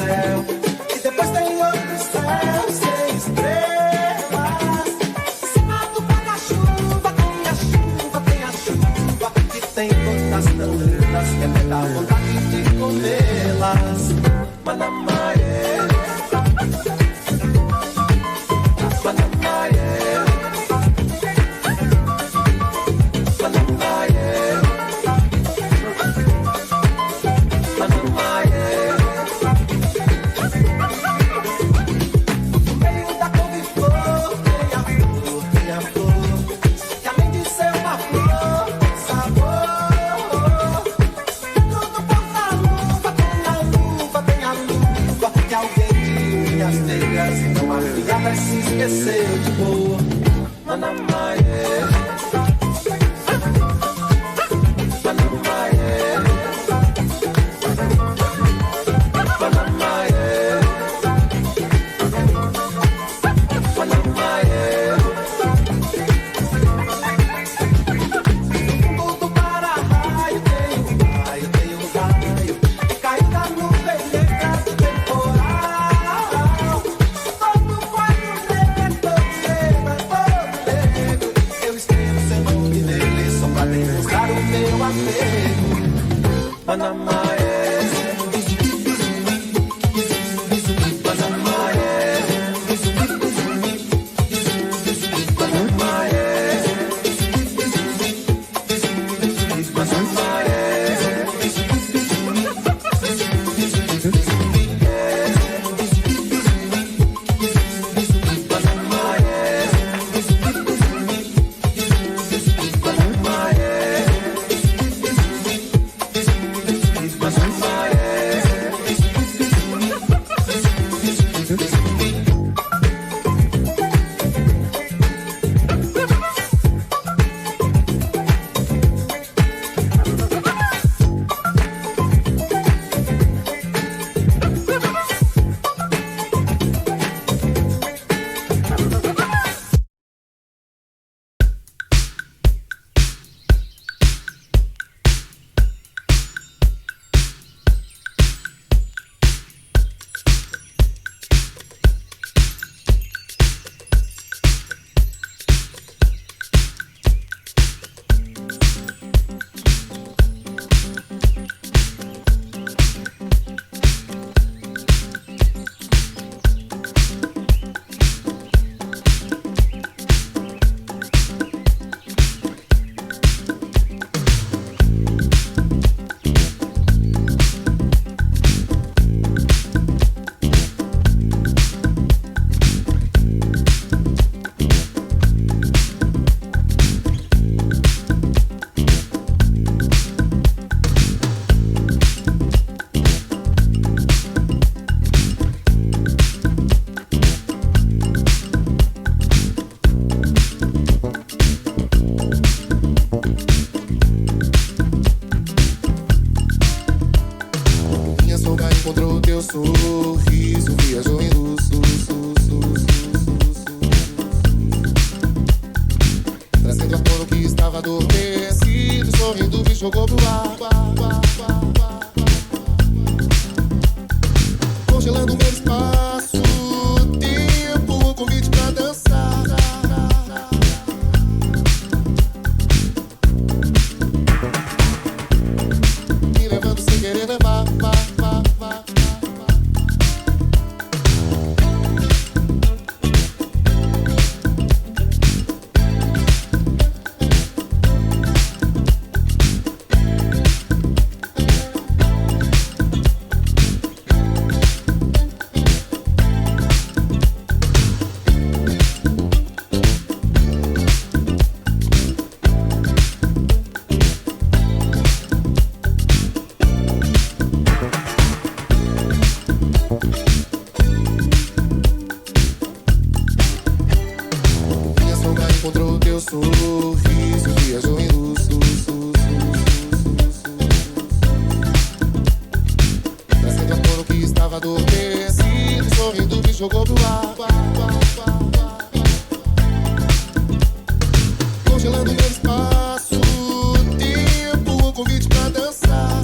céu. E depois tem outro céu sem estrelas. Em cima do guarda-chuva tem a chuva, tem a chuva. Que tem gotas tão lindas que até dá vontade de comê-las. Manamaê, Manamaê, Manamaê, Manamaê. No meio da couve-flor tem a flor, que além de ser uma flor, tem sabor. Dentro do porta-luva tem a luva que alguém de unhas negras e não afiadas se esqueceu de pôr. Manamaê, Manamaê, Manamaê, Manamaê. No fundo do para-raio tem um raio que cai da nuvem negra do temporal. Todo quadro negro, todo negro. Eu escrevo seu nome nele só pra demonstrar o meu apego. Manamaê, minha sombra encontrou teu sorriso, viajou em luz, trazendo à tona o que estava adormecido, sorrindo me jogou pro ar, congelando meu espaço, tempo, convite pra dançar, me levando sem querer levar. Encontrou teu sorriso, viajou em luz, trazendo à tona o que estava adormecido, sorrindo me jogou pro ar, congelando meu espaço, tempo, convite pra dançar,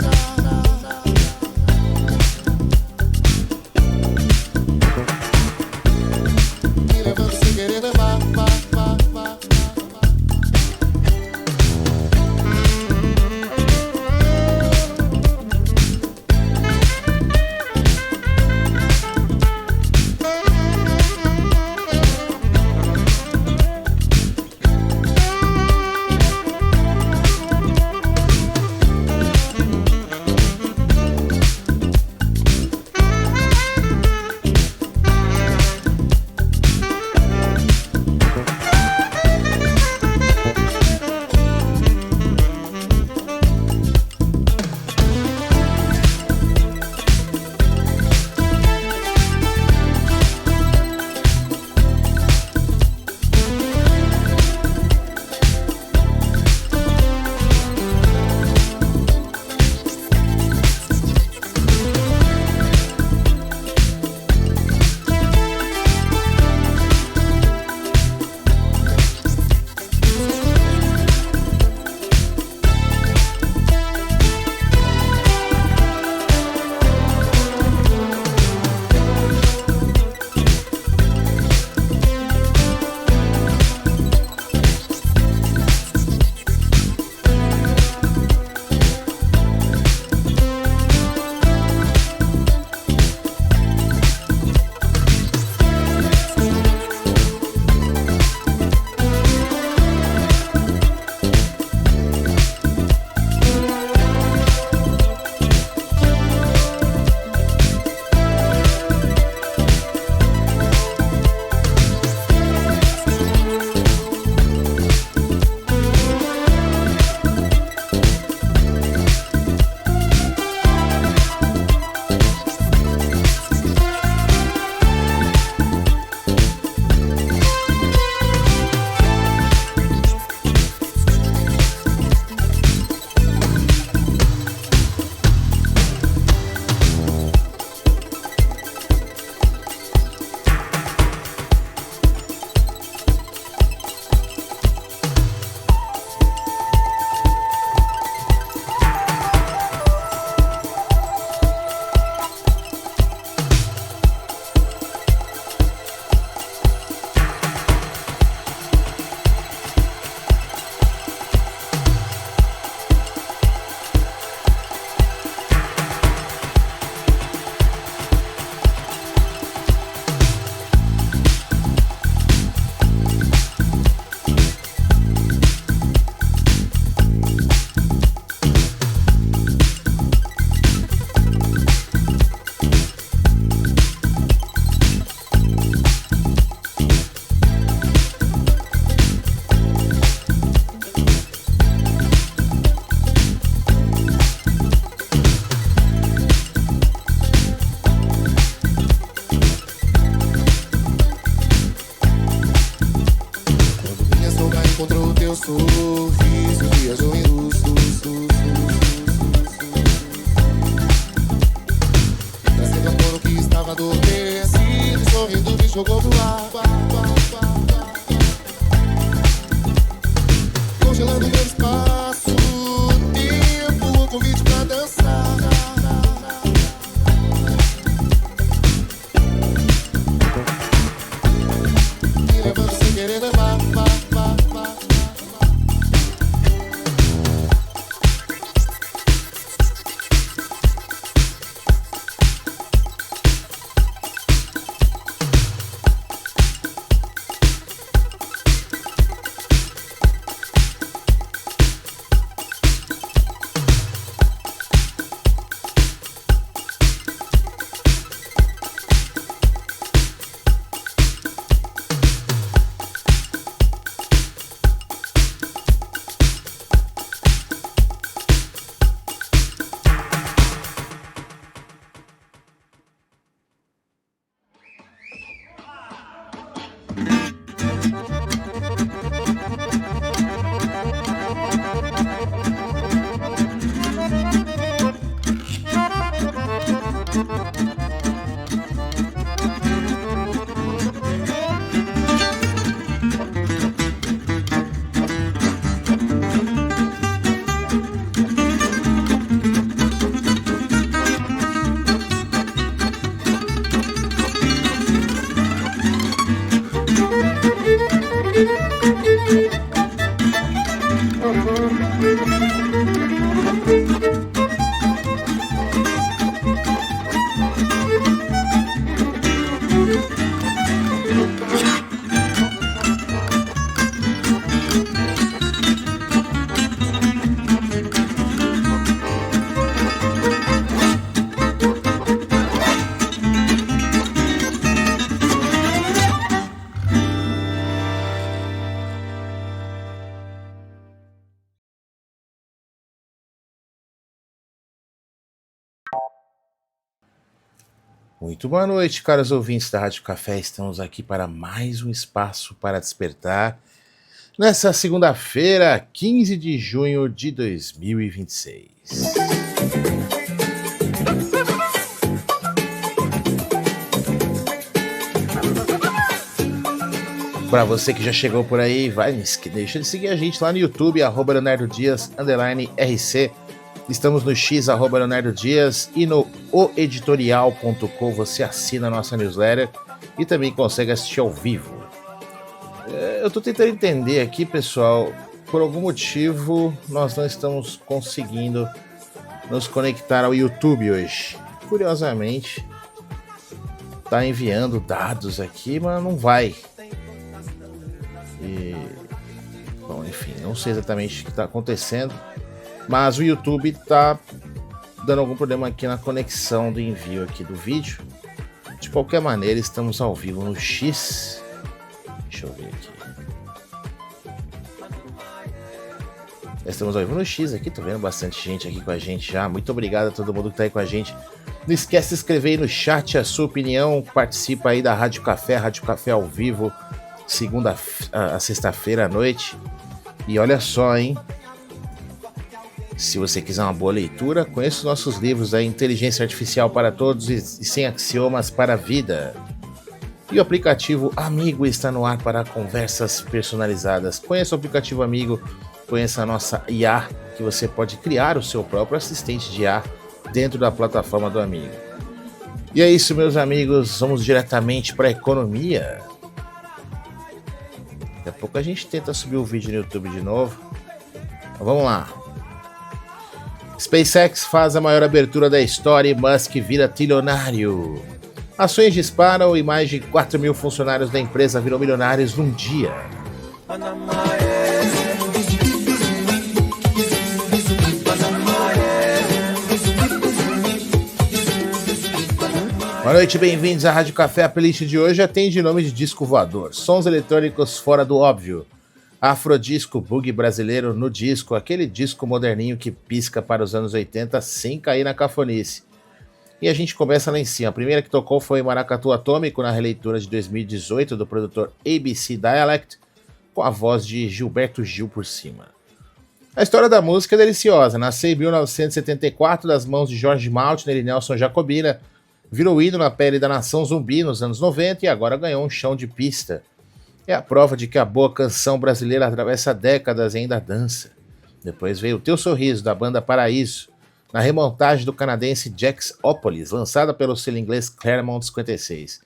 estava adormecido, sorrindo me jogou pro ar. Congelando meu espaço, tempo, convite pra dançar. Me levando sem querer levar. Muito boa noite, caros ouvintes da Rádio Café. Estamos aqui para mais um Espaço para Despertar, nessa segunda-feira, 15 de junho de 2026. Para você que já chegou por aí, deixa de seguir a gente lá no YouTube, @LeonardoDias_RC. Estamos no X, @Leonardo Dias, e no oeditorial.com você assina a nossa newsletter e também consegue assistir ao vivo. Eu tô tentando entender aqui, pessoal, por algum motivo nós não estamos conseguindo nos conectar ao YouTube hoje. Curiosamente, tá enviando dados aqui, mas não vai. Bom, enfim, não sei exatamente o que está acontecendo, mas o YouTube tá dando algum problema aqui na conexão do envio aqui do vídeo. De qualquer maneira, estamos ao vivo no X. Deixa eu ver aqui. Estamos ao vivo no X aqui, tô vendo bastante gente aqui com a gente já. Muito obrigado a todo mundo que tá aí com a gente. Não esquece de escrever aí no chat a sua opinião. Participa aí da Rádio Café ao vivo, segunda a sexta-feira à noite. E olha só, hein? Se você quiser uma boa leitura, conheça os nossos livros aí, Inteligência Artificial para Todos e 100 Axiomas para a Vida. E o aplicativo Amigo está no ar para conversas personalizadas. Conheça o aplicativo Amigo, conheça a nossa IA, que você pode criar o seu próprio assistente de IA dentro da plataforma do Amigo. E é isso, meus amigos, vamos diretamente para a economia. Daqui a pouco a gente tenta subir o vídeo no YouTube de novo. Então, vamos lá. SpaceX faz a maior abertura da história e Musk vira trilionário. Ações disparam e mais de 4 mil funcionários da empresa viram milionários num dia. Boa noite, bem-vindos à Rádio Café. A playlist de hoje atende nome de disco voador, sons eletrônicos fora do óbvio, afrodisco, bug brasileiro no disco, aquele disco moderninho que pisca para os anos 80 sem cair na cafonice. E a gente começa lá em cima. A primeira que tocou foi Maracatu Atômico, na releitura de 2018 do produtor ABC Dialect, com a voz de Gilberto Gil por cima. A história da música é deliciosa. Nasceu em 1974 das mãos de Jorge Maltner e Nelson Jacobina, Virou hino na pele da nação zumbi nos anos 90 e agora ganhou um chão de pista. É a prova de que a boa canção brasileira atravessa décadas e ainda dança. Depois veio O Teu Sorriso, da banda Paraíso, na remontagem do canadense Jaxópolis, lançada pelo selo inglês Claremont 56.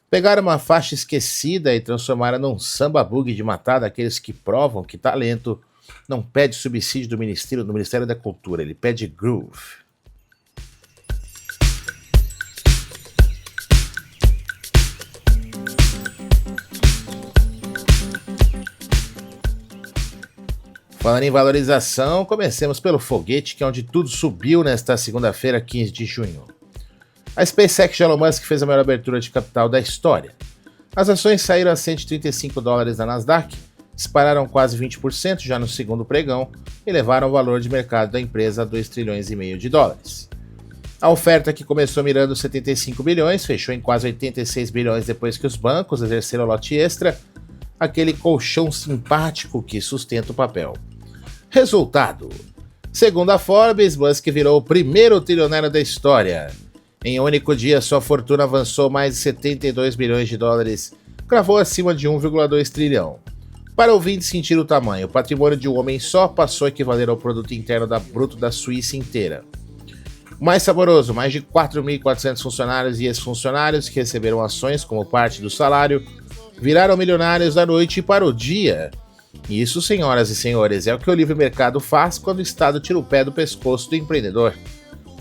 Pegaram uma faixa esquecida e transformaram num samba boogie de matar daqueles que provam que talento não pede subsídio do Ministério da Cultura, ele pede groove. Falando em valorização, comecemos pelo foguete, que é onde tudo subiu nesta segunda-feira, 15 de junho. A SpaceX de Elon Musk fez a maior abertura de capital da história. As ações saíram a $135 na Nasdaq, dispararam quase 20% já no segundo pregão e levaram o valor de mercado da empresa a $2,5 trilhões. A oferta, que começou mirando 75 bilhões, fechou em quase 86 bilhões depois que os bancos exerceram lote extra, aquele colchão simpático que sustenta o papel. Resultado: segundo a Forbes, Musk virou o primeiro trilionário da história. Em um único dia, sua fortuna avançou mais de 72 bilhões de dólares, cravou acima de 1,2 trilhão. Para ouvinte sentir o tamanho, o patrimônio de um homem só passou a equivaler ao produto interno bruto da Suíça inteira. O mais saboroso, mais de 4.400 funcionários e ex-funcionários que receberam ações como parte do salário, viraram milionários da noite para o dia. E isso, senhoras e senhores, é o que o livre mercado faz quando o Estado tira o pé do pescoço do empreendedor.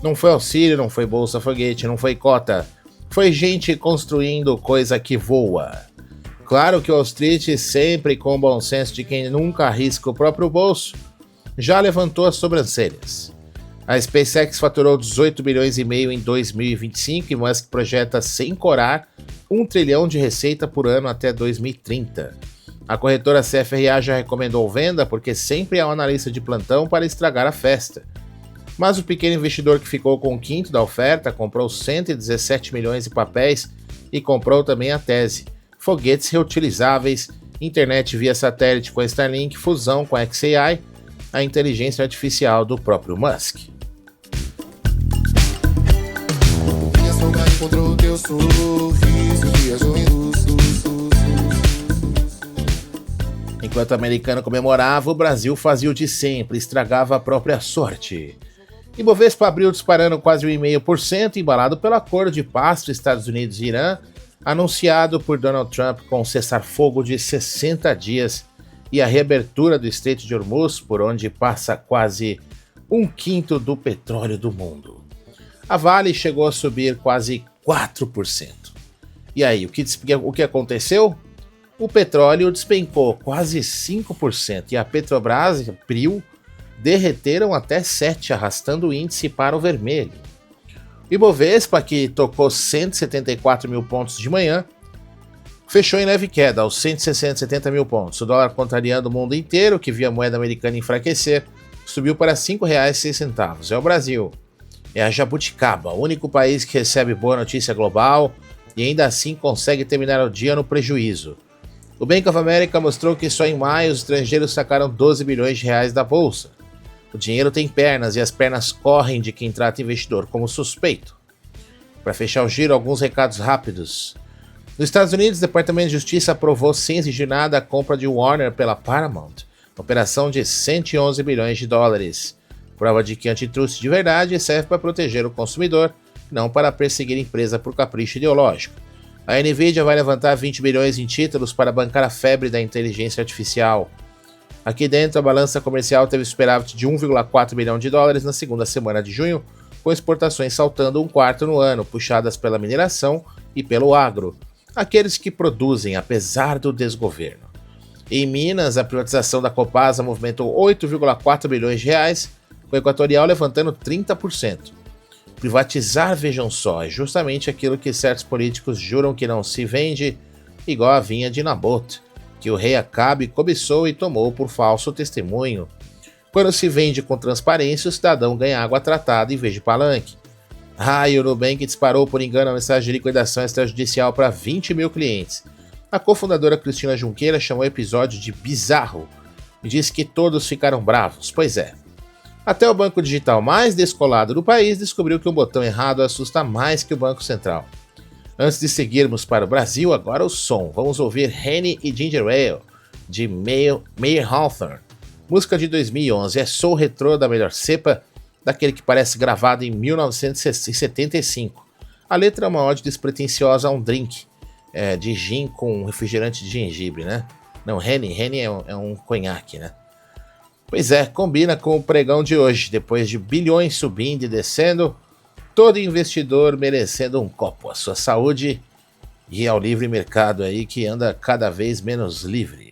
Não foi auxílio, não foi bolsa foguete, não foi cota. Foi gente construindo coisa que voa. Claro que o Wall Street, sempre com o bom senso de quem nunca arrisca o próprio bolso, já levantou as sobrancelhas. A SpaceX faturou 18 bilhões e meio em 2025 e Musk projeta, sem corar, 1 trilhão de receita por ano até 2030. A corretora CFRA já recomendou venda porque sempre há um analista de plantão para estragar a festa. Mas o pequeno investidor que ficou com o quinto da oferta comprou 117 milhões de papéis e comprou também a tese: foguetes reutilizáveis, internet via satélite com a Starlink, fusão com a xAI, a inteligência artificial do próprio Musk. Minha saudade encontrou teu sorriso, viajou em luz. Enquanto o americano comemorava, o Brasil fazia o de sempre, estragava a própria sorte. Ibovespa abriu disparando quase 1,5%, embalado pelo acordo de paz entre Estados Unidos e Irã, anunciado por Donald Trump com cessar-fogo de 60 dias e a reabertura do Estreito de Hormuz, por onde passa quase 1/5 do petróleo do mundo. A Vale chegou a subir quase 4%. E aí, o que aconteceu? O petróleo despencou quase 5% e a Petrobras e a Prio derreteram até 7%, arrastando o índice para o vermelho. O Ibovespa, que tocou 174 mil pontos de manhã, fechou em leve queda aos 170 mil pontos. O dólar, contrariando o mundo inteiro, que via a moeda americana enfraquecer, subiu para R$ 5,06. É o Brasil. É a jabuticaba, o único país que recebe boa notícia global e ainda assim consegue terminar o dia no prejuízo. O Bank of America mostrou que só em maio os estrangeiros sacaram 12 bilhões de reais da bolsa. O dinheiro tem pernas e as pernas correm de quem trata investidor como suspeito. Para fechar o giro, alguns recados rápidos. Nos Estados Unidos, o Departamento de Justiça aprovou sem exigir nada a compra de Warner pela Paramount, operação de 111 bilhões de dólares. Prova de que antitrust de verdade serve para proteger o consumidor, não para perseguir a empresa por capricho ideológico. A Nvidia vai levantar 20 bilhões em títulos para bancar a febre da inteligência artificial. Aqui dentro, a balança comercial teve superávit de 1,4 bilhão de dólares na segunda semana de junho, com exportações saltando 1/4 no ano, puxadas pela mineração e pelo agro, aqueles que produzem apesar do desgoverno. Em Minas, a privatização da Copasa movimentou 8,4 bilhões de reais, com o Equatorial levantando 30%. Privatizar, vejam só, é justamente aquilo que certos políticos juram que não se vende, igual a vinha de Nabote, que o rei Acabe cobiçou e tomou por falso testemunho. Quando se vende com transparência, o cidadão ganha água tratada em vez de palanque. E o Nubank disparou por engano a mensagem de liquidação extrajudicial para 20 mil clientes. A cofundadora Cristina Junqueira chamou o episódio de bizarro e disse que todos ficaram bravos. Pois é. Até o banco digital mais descolado do país descobriu que um botão errado assusta mais que o Banco Central. Antes de seguirmos para o Brasil, agora o som. Vamos ouvir Henny e Ginger Ale, de Mayer Hawthorne. Música de 2011, é soul retrô da melhor cepa, daquele que parece gravado em 1975. A letra é uma ode despretensiosa a um drink de gin com refrigerante de gengibre, né? Não, Henny é um conhaque, né? Pois é, combina com o pregão de hoje. Depois de bilhões subindo e descendo, todo investidor merecendo um copo. A sua saúde e ao livre mercado aí que anda cada vez menos livre.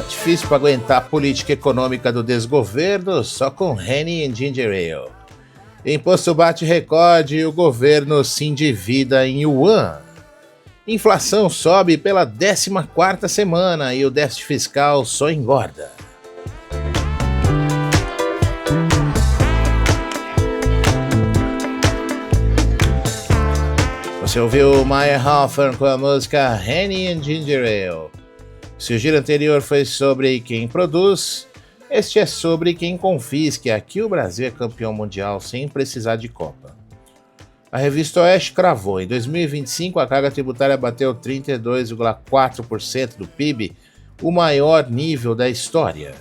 Difícil para aguentar a política econômica do desgoverno só com Henny e Ginger Ale. Imposto bate recorde e o governo se endivida em yuan. Inflação sobe pela 14ª semana e o déficit fiscal só engorda. Você ouviu Mayer Hawthorne com a música Henny and Ginger Ale. Se o giro anterior foi sobre quem produz, este é sobre quem confisca. Aqui o Brasil é campeão mundial sem precisar de Copa. A revista Oeste cravou, em 2025 a carga tributária bateu 32,4% do PIB, o maior nível da história.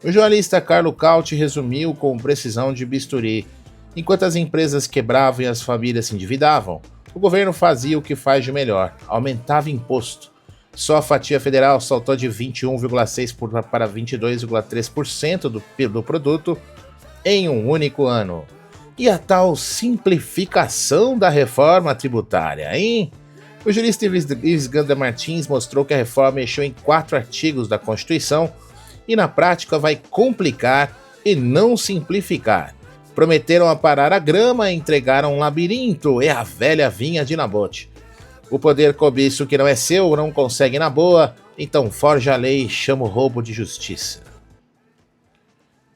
O jornalista Carlo Cauti resumiu com precisão de bisturi. Enquanto as empresas quebravam e as famílias se endividavam, o governo fazia o que faz de melhor, aumentava imposto. Só a fatia federal saltou de 21,6% para 22,3% do produto em um único ano. E a tal simplificação da reforma tributária, hein? O jurista Ives Gandra Martins mostrou que a reforma mexeu em 4 artigos da Constituição e na prática vai complicar e não simplificar. Prometeram aparar a grama e entregaram um labirinto, é a velha vinha de Nabote. O poder cobiça o que não é seu, não consegue na boa, então forja a lei e chama o roubo de justiça.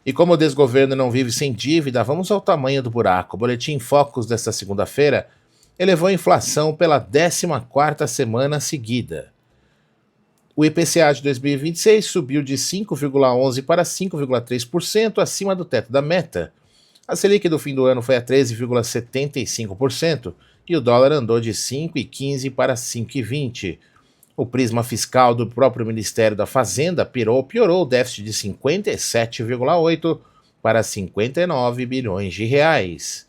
E como o desgoverno não vive sem dívida, vamos ao tamanho do buraco. O Boletim Focus desta segunda-feira elevou a inflação pela 14ª semana seguida. O IPCA de 2026 subiu de 5,11% para 5,3%, acima do teto da meta. A Selic do fim do ano foi a 13,75%, e o dólar andou de 5,15 para 5,20. O prisma fiscal do próprio Ministério da Fazenda piorou o déficit de 57,8 para 59 bilhões de reais.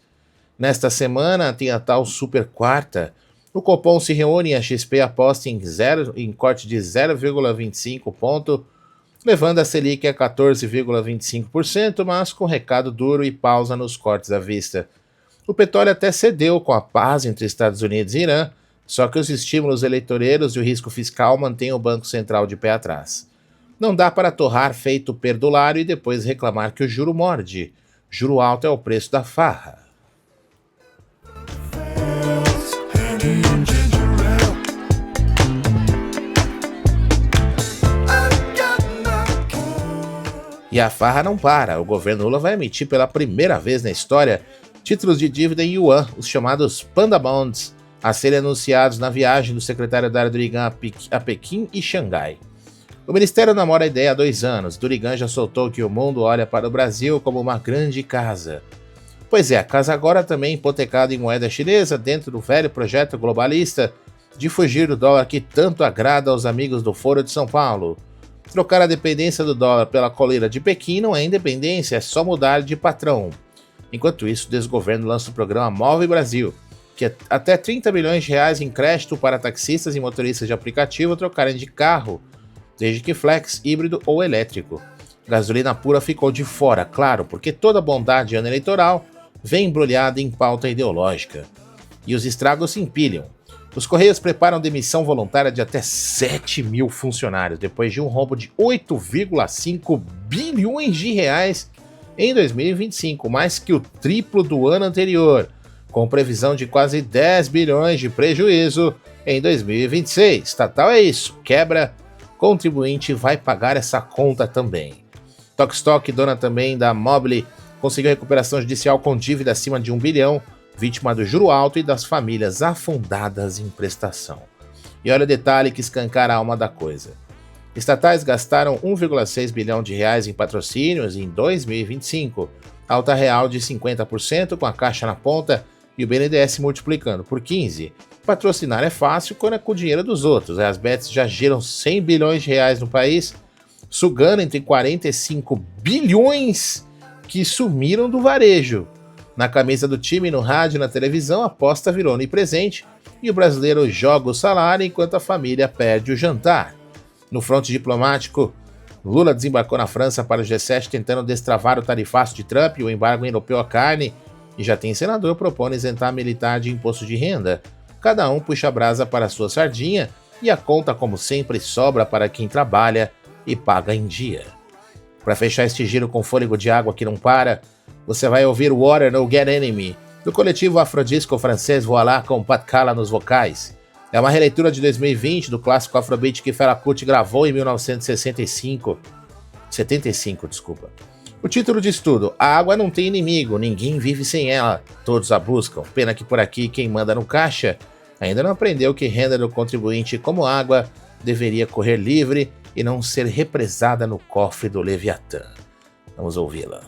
Nesta semana tem a tal Super Quarta. O Copom se reúne e a XP aposta em corte de 0,25 ponto, levando a Selic a 14,25%, mas com recado duro e pausa nos cortes à vista. O petróleo até cedeu com a paz entre Estados Unidos e Irã, só que os estímulos eleitoreiros e o risco fiscal mantêm o Banco Central de pé atrás. Não dá para torrar feito perdulário e depois reclamar que o juro morde. Juro alto é o preço da farra. E a farra não para. O governo Lula vai emitir pela primeira vez na história títulos de dívida em yuan, os chamados Panda Bonds, a serem anunciados na viagem do secretário da área Durigan a Pequim e Xangai. O Ministério namora a ideia há 2 anos. Durigan já soltou que o mundo olha para o Brasil como uma grande casa. Pois é, a casa agora também hipotecada em moeda chinesa dentro do velho projeto globalista de fugir do dólar que tanto agrada aos amigos do Foro de São Paulo. Trocar a dependência do dólar pela coleira de Pequim não é independência, é só mudar de patrão. Enquanto isso, o desgoverno lança o programa Move Brasil, que é até 30 bilhões de reais em crédito para taxistas e motoristas de aplicativo trocarem de carro, desde que flex, híbrido ou elétrico. Gasolina pura ficou de fora, claro, porque toda bondade de ano eleitoral vem embrulhada em pauta ideológica. E os estragos se empilham. Os Correios preparam demissão voluntária de até 7 mil funcionários, depois de um rombo de 8,5 bilhões de reais em 2025, mais que o triplo do ano anterior, com previsão de quase 10 bilhões de prejuízo em 2026. Estatal é isso, quebra, contribuinte vai pagar essa conta também. Tokstok, dona também da Mobile, conseguiu recuperação judicial com dívida acima de 1 bilhão, vítima do juro alto e das famílias afundadas em prestação. E olha o detalhe que escancara a alma da coisa. Estatais gastaram 1,6 bilhão de reais em patrocínios em 2025, alta real de 50% com a caixa na ponta e o BNDES multiplicando por 15. Patrocinar é fácil quando é com o dinheiro dos outros. As bets já giram 100 bilhões de reais no país, sugando entre 45 bilhões que sumiram do varejo. Na camisa do time, no rádio e na televisão, a aposta virou onipresente e o brasileiro joga o salário enquanto a família perde o jantar. No fronte diplomático, Lula desembarcou na França para o G7 tentando destravar o tarifaço de Trump e o embargo europeu à carne, e já tem senador propondo isentar militar de imposto de renda. Cada um puxa a brasa para a sua sardinha e a conta, como sempre, sobra para quem trabalha e paga em dia. Para fechar este giro com fôlego de água que não para, você vai ouvir Water No Get Enemy, do coletivo afrodisco francês Voilà com Pat Cala nos vocais. É uma releitura de 2020 do clássico Afrobeat que Fela Kuti gravou em 1975. O título diz tudo: a água não tem inimigo, ninguém vive sem ela, todos a buscam. Pena que por aqui quem manda no caixa ainda não aprendeu que renda do contribuinte como água deveria correr livre e não ser represada no cofre do Leviatã. Vamos ouvi-la.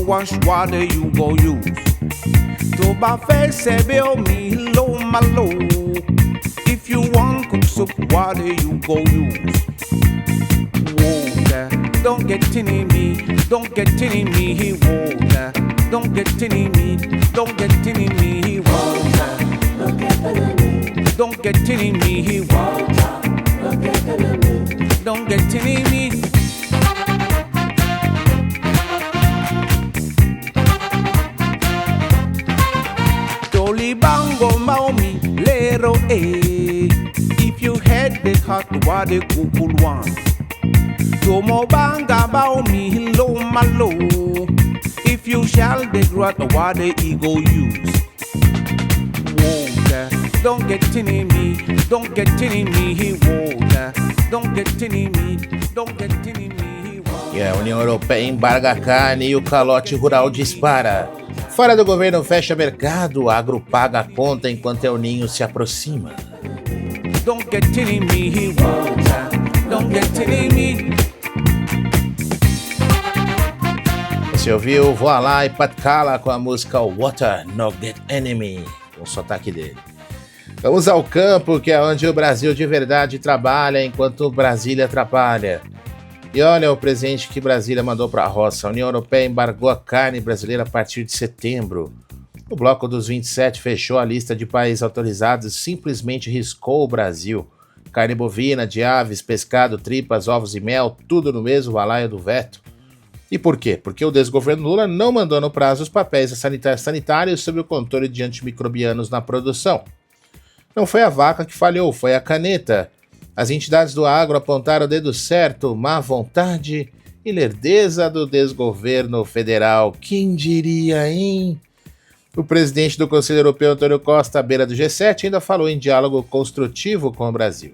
Wash water you go use. To buffet sebe o mi low malo. If you want cook soup, water you go use. Water, don't get in me, don't get in me. Water, don't get in me, don't get in me. Water, don't get in me. Water, don't get in me. Bango maomi lero eh. If you had the hot water cool one, No more bang about me, low my low. If you shall regret what the ego use. Water, don't get in me, don't get in me, water. Don't get in me, don't get in me, water. E a União Europeia embarga a carne e o calote rural dispara. Fora do governo fecha mercado, o agro paga a conta enquanto El Ninho se aproxima. Don't get in me, water. Don't get in me. Você ouviu Voila e Pat Cala com a música Water No Get Enemy, com o sotaque dele. Vamos ao campo, que é onde o Brasil de verdade trabalha, enquanto Brasília atrapalha. E olha o presente que Brasília mandou para a roça. A União Europeia embargou a carne brasileira a partir de setembro. O bloco dos 27 fechou a lista de países autorizados e simplesmente riscou o Brasil. Carne bovina, de aves, pescado, tripas, ovos e mel, tudo no mesmo balaio do veto. E por quê? Porque o desgoverno Lula não mandou no prazo os papéis sanitários sobre o controle de antimicrobianos na produção. Não foi a vaca que falhou, foi a caneta. As entidades do agro apontaram o dedo certo, má vontade e lerdeza do desgoverno federal. Quem diria, hein? O presidente do Conselho Europeu, Antônio Costa, à beira do G7, ainda falou em diálogo construtivo com o Brasil.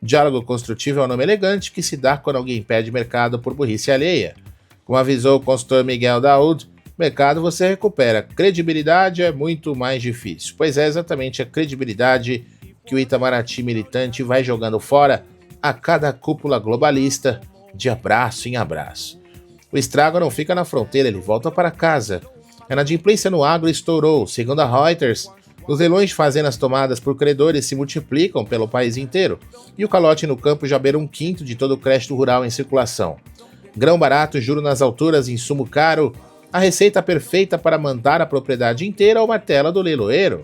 Diálogo construtivo é um nome elegante que se dá quando alguém perde mercado por burrice alheia. Como avisou o consultor Miguel Daoud, mercado você recupera. Credibilidade é muito mais difícil, pois é exatamente a credibilidade que o Itamaraty militante vai jogando fora a cada cúpula globalista, de abraço em abraço. O estrago não fica na fronteira, ele volta para casa. A inadimplência no agro estourou. Segundo a Reuters, os leilões de fazendas tomadas por credores se multiplicam pelo país inteiro, e o calote no campo já beira 1/5 de todo o crédito rural em circulação. Grão barato, juro nas alturas, insumo caro, a receita perfeita para mandar a propriedade inteira ao martelo do leiloeiro.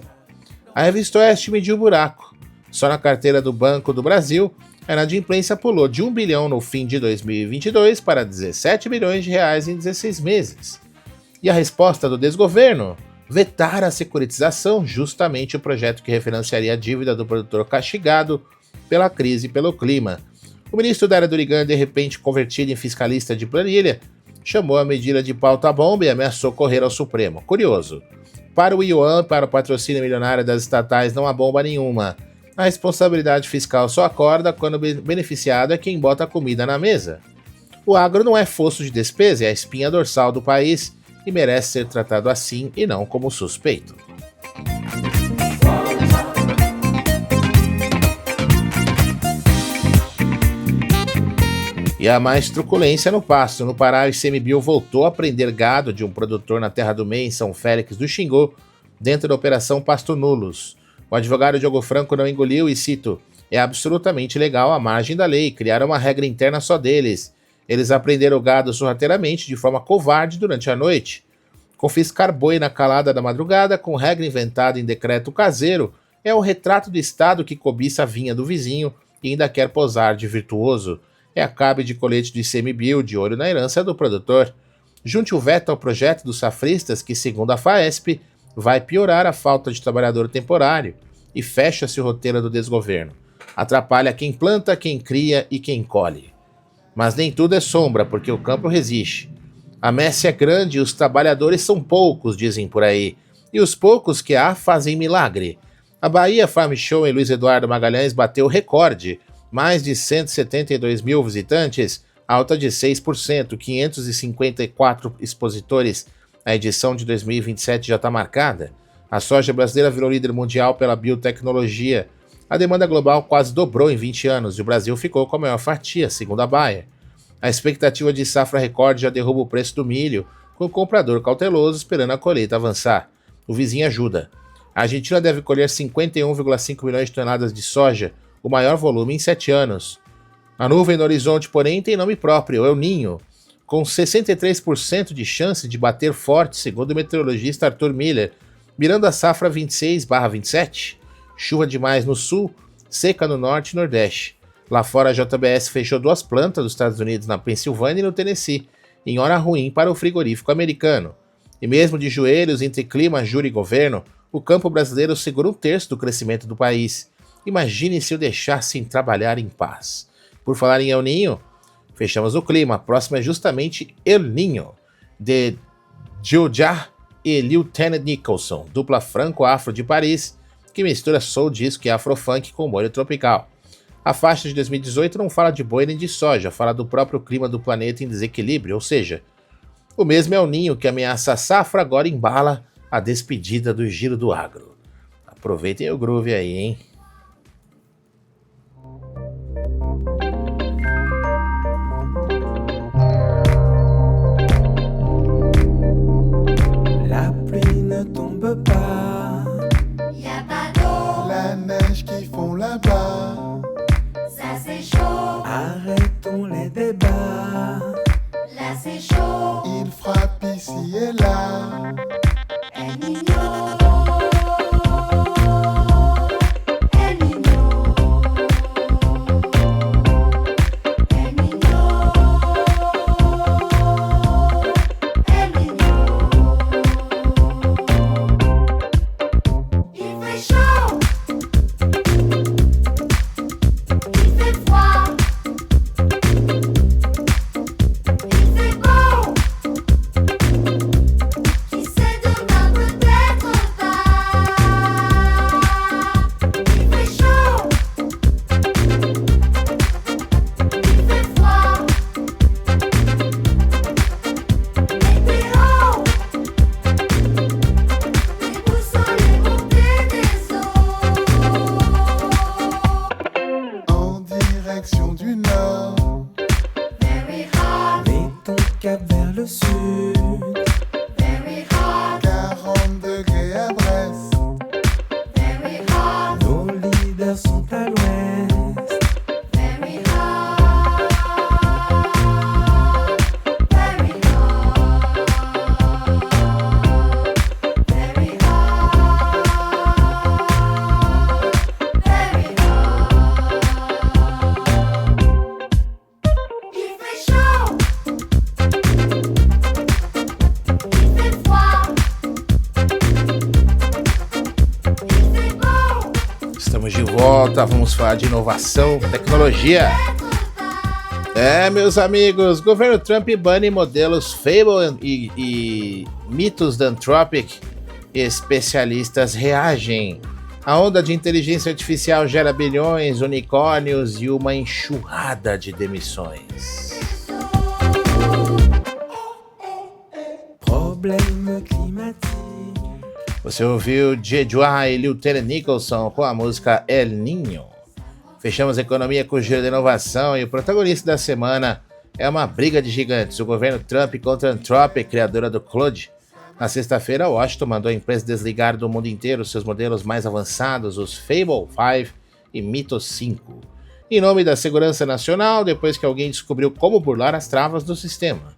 A Revista Oeste mediu o buraco. Só na carteira do Banco do Brasil, a inadimplência pulou de 1 bilhão no fim de 2022 para 17 bilhões de reais em 16 meses. E a resposta do desgoverno? Vetar a securitização, justamente o projeto que refinanciaria a dívida do produtor castigado pela crise e pelo clima. O ministro Dário Durigan, de repente convertido em fiscalista de planilha, chamou a medida de pauta-bomba e ameaçou correr ao Supremo. Curioso. Para o Yuan, para o patrocínio milionário das estatais, não há bomba nenhuma. A responsabilidade fiscal só acorda quando o beneficiado é quem bota a comida na mesa. O agro não é fosso de despesa, é a espinha dorsal do país e merece ser tratado assim e não como suspeito. E há mais truculência no pasto. No Pará, o ICMBio voltou a prender gado de um produtor na Terra do Meio, em São Félix do Xingô, dentro da Operação Pasto Nulos. O advogado Diogo Franco não engoliu e, cito, é absolutamente legal à margem da lei, criaram uma regra interna só deles. Eles apreenderam o gado sorrateiramente, de forma covarde, durante a noite. Confiscar boi na calada da madrugada, com regra inventada em decreto caseiro, é o retrato do Estado que cobiça a vinha do vizinho e ainda quer posar de virtuoso. É a cabe de colete do ICMBio, de olho na herança do produtor. Junte o veto ao projeto dos safristas, que, segundo a FAESP, vai piorar a falta de trabalhador temporário, e fecha-se o roteiro do desgoverno. Atrapalha quem planta, quem cria e quem colhe. Mas nem tudo é sombra, porque o campo resiste. A messe é grande e os trabalhadores são poucos, dizem por aí. E os poucos que há fazem milagre. A Bahia Farm Show em Luiz Eduardo Magalhães bateu recorde. Mais de 172 mil visitantes, alta de 6%, 554 expositores. A edição de 2027 já está marcada. A soja brasileira virou líder mundial pela biotecnologia. A demanda global quase dobrou em 20 anos e o Brasil ficou com a maior fatia, segundo a Bayer. A expectativa de safra recorde já derruba o preço do milho, com o comprador cauteloso esperando a colheita avançar. O vizinho ajuda. A Argentina deve colher 51,5 milhões de toneladas de soja, o maior volume em 7 anos. A nuvem no horizonte, porém, tem nome próprio, El Ninho, com 63% de chance de bater forte, segundo o meteorologista Arthur Miller, mirando a safra 26/27. Chuva demais no sul, seca no norte e nordeste. Lá fora, a JBS fechou 2 plantas dos Estados Unidos na Pensilvânia e no Tennessee, em hora ruim para o frigorífico americano. E mesmo de joelhos entre clima, júri e governo, o campo brasileiro segura 1/3 do crescimento do país. Imagine se o deixassem trabalhar em paz. Por falar em El Ninho, Fechamos o clima. A próxima é justamente El Ninho, de Jojah e Lieutenant Nicholson, dupla franco-afro de Paris, que mistura soul disco e afrofunk com molho tropical. A faixa de 2018 não fala de boi nem de soja, fala do próprio clima do planeta em desequilíbrio, ou seja, o mesmo El Ninho que ameaça a safra agora embala a despedida do giro do agro. Aproveitem o groove aí, hein? La pluie ne tombe pas, Y'a pas d'eau, La neige qui fond là-bas. ça c'est chaud, arrêtons les débats. là c'est chaud, Il frappe ici et là. El Niño, El Niño, El Niño, El Niño. Il fait chaud, il fait froid, il fait beau. Qui sait demain peut-être pas. Il fait chaud, il fait froid. Météo, les boussons, les montées des eaux. En direction du nord. Very hot, Mets ton cap vers le sud. very hot, 40 degrés à Brest. very hot, Nos leaders sont à l'ouest. very hot, very hot, very hot, very hot. Il fait chaud, il fait froid, il fait beau. Estamos de volta, vamos falar de inovação, tecnologia. Meus amigos, governo Trump bane modelos Fable e mitos da Anthropic. Especialistas reagem. A onda de inteligência artificial gera bilhões, unicórnios e uma enxurrada de demissões. Problème climatique. Você ouviu Jojah e Lieutenant Nicholson com a música El Ninho. Fechamos a economia com o giro da inovação e o protagonista da semana é uma briga de gigantes, o governo Trump contra a Anthropic, criadora do Claude. Na sexta-feira, Washington mandou a empresa desligar do mundo inteiro seus modelos mais avançados, os Fable 5 e Mythos 5. Em nome da segurança nacional, depois que alguém descobriu como burlar as travas do sistema.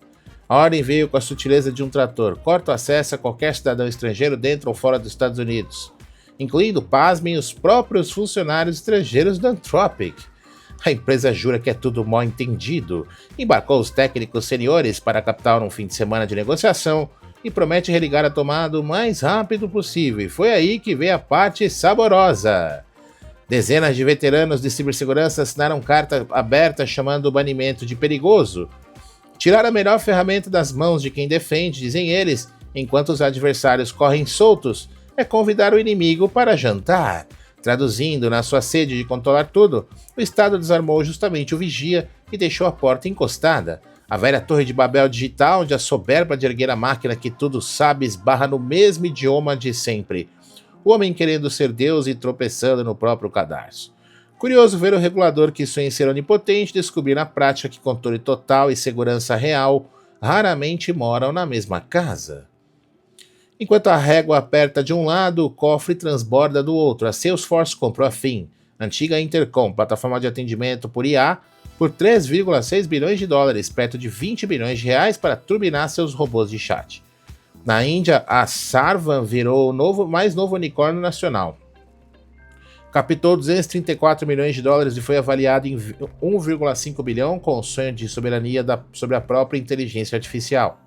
A ordem veio com a sutileza de um trator, corta o acesso a qualquer cidadão estrangeiro dentro ou fora dos Estados Unidos, incluindo, pasmem, os próprios funcionários estrangeiros da Anthropic. A empresa jura que é tudo mal entendido, embarcou os técnicos seniores para a capital num fim de semana de negociação e promete religar a tomada o mais rápido possível, e foi aí que veio a parte saborosa. Dezenas de veteranos de cibersegurança assinaram carta aberta chamando o banimento de perigoso. Tirar a melhor ferramenta das mãos de quem defende, dizem eles, enquanto os adversários correm soltos, é convidar o inimigo para jantar. Traduzindo, na sua sede de controlar tudo, o Estado desarmou justamente o vigia e deixou a porta encostada. A velha torre de Babel digital, onde a soberba de erguer a máquina que tudo sabe esbarra no mesmo idioma de sempre. O homem querendo ser Deus e tropeçando no próprio cadarço. Curioso ver o regulador que sonha em ser onipotente descobrir na prática que controle total e segurança real raramente moram na mesma casa. Enquanto a régua aperta de um lado, o cofre transborda do outro. A Salesforce comprou a FIM, antiga Intercom, plataforma de atendimento por IA, por 3,6 bilhões de dólares, perto de 20 bilhões de reais, para turbinar seus robôs de chat. Na Índia, a Sarvan virou o mais novo unicórnio nacional. Captou 234 milhões de dólares e foi avaliado em 1,5 bilhão com o sonho de soberania sobre a própria inteligência artificial.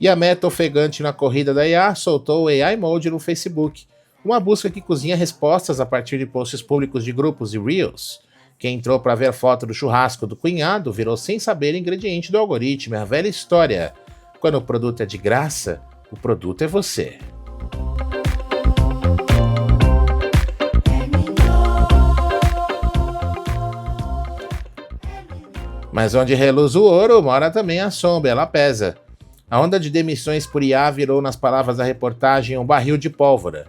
E a meta ofegante na corrida da IA soltou o AI Mode no Facebook, uma busca que cozinha respostas a partir de posts públicos de grupos e Reels. Quem entrou para ver foto do churrasco do cunhado virou sem saber ingrediente do algoritmo. É a velha história. Quando o produto é de graça, o produto é você. Mas onde reluz o ouro, mora também a sombra, ela pesa. A onda de demissões por IA virou, nas palavras da reportagem, um barril de pólvora.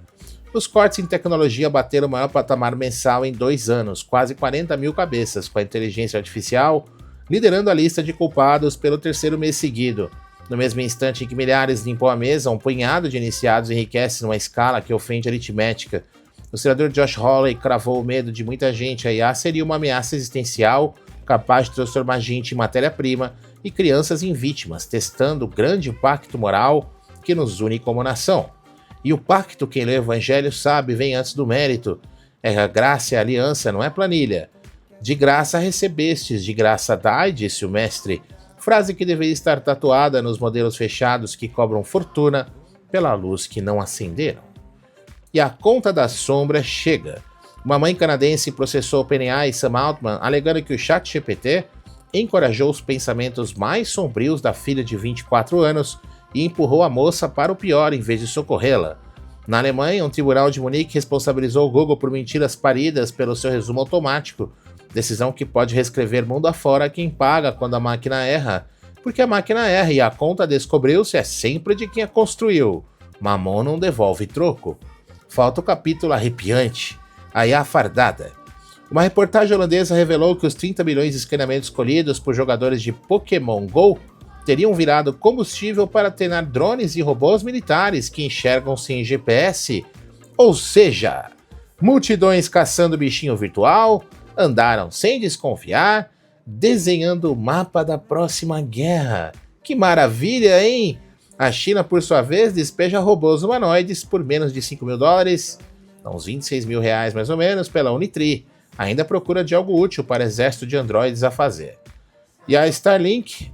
Os cortes em tecnologia bateram o maior patamar mensal em 2 anos, quase 40 mil cabeças, com a inteligência artificial liderando a lista de culpados pelo 3º mês seguido. No mesmo instante em que milhares limpam a mesa, um punhado de iniciados enriquece numa escala que ofende a aritmética. O senador Josh Hawley cravou o medo de muita gente. A IA seria uma ameaça existencial capaz de transformar gente em matéria-prima e crianças em vítimas, testando o grande pacto moral que nos une como nação. E o pacto, quem lê o evangelho sabe, vem antes do mérito. É a graça e a aliança, não é planilha. De graça recebestes, de graça dai, disse o mestre. Frase que deveria estar tatuada nos modelos fechados que cobram fortuna pela luz que não acenderam. E a conta da sombra chega. Uma mãe canadense processou OpenAI e Sam Altman, alegando que o ChatGPT encorajou os pensamentos mais sombrios da filha de 24 anos e empurrou a moça para o pior em vez de socorrê-la. Na Alemanha, um tribunal de Munique responsabilizou o Google por mentiras paridas pelo seu resumo automático, decisão que pode reescrever mundo afora quem paga quando a máquina erra, porque a máquina erra e a conta descobriu-se é sempre de quem a construiu. Mamon não devolve troco. Falta o capítulo arrepiante, a IA fardada. Uma reportagem holandesa revelou que os 30 milhões de escaneamentos colhidos por jogadores de Pokémon GO teriam virado combustível para treinar drones e robôs militares que enxergam sem GPS. Ou seja, multidões caçando bichinho virtual, andaram sem desconfiar, desenhando o mapa da próxima guerra. Que maravilha, hein? A China, por sua vez, despeja robôs humanoides por menos de $5 mil, uns 26 mil reais mais ou menos, pela Unitree. Ainda à procura de algo útil para o exército de androides a fazer. E a Starlink,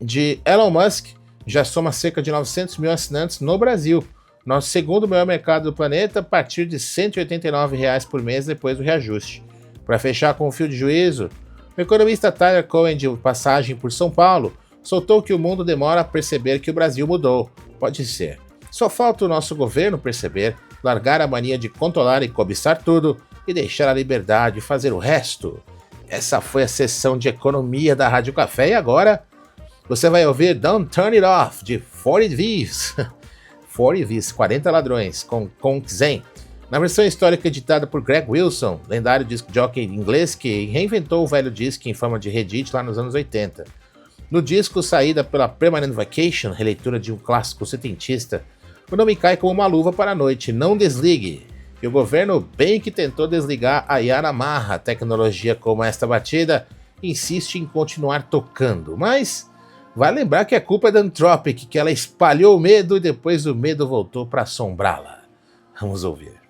de Elon Musk, já soma cerca de 900 mil assinantes no Brasil, nosso segundo maior mercado do planeta, a partir de R$ 189 reais por mês depois do reajuste. Para fechar com um fio de juízo, o economista Tyler Cowen, de passagem por São Paulo, soltou que o mundo demora a perceber que o Brasil mudou. Pode ser. Só falta o nosso governo perceber, largar a mania de controlar e cobiçar tudo e deixar a liberdade fazer o resto. Essa foi a sessão de economia da Rádio Café e agora você vai ouvir Don't Turn It Off, de 40 Thieves. 40 Thieves, 40 ladrões, com Kong Zen. Na versão histórica editada por Greg Wilson, lendário disc jockey inglês que reinventou o velho disco em forma de Reddit lá nos anos 80. No disco, saída pela Permanent Vacation, releitura de um clássico setentista, o nome cai como uma luva para a noite, não desligue. E o governo bem que tentou desligar a IA na marra, tecnologia como esta batida insiste em continuar tocando, mas vai lembrar que a culpa é da Anthropic, que ela espalhou o medo e depois o medo voltou para assombrá-la. Vamos ouvir.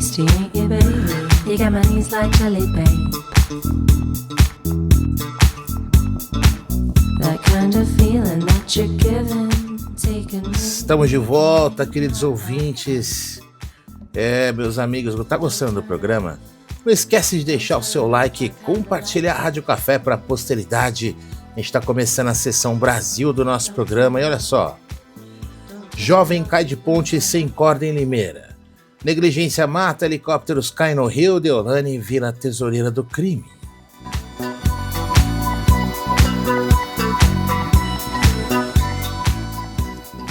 tasty, ain't you, baby? You got my knees like jelly, babe. That kind of feeling that you're giving, taking me. Estamos de volta, queridos ouvintes. Meus amigos, tá gostando do programa? Não esquece de deixar o seu like e compartilhar a Rádio Café para a posteridade. A gente está começando a sessão Brasil do nosso programa e olha só. Jovem cai de ponte sem corda em Limeira. Negligência mata, helicópteros caem no Rio, Deolane vira tesoureira do crime.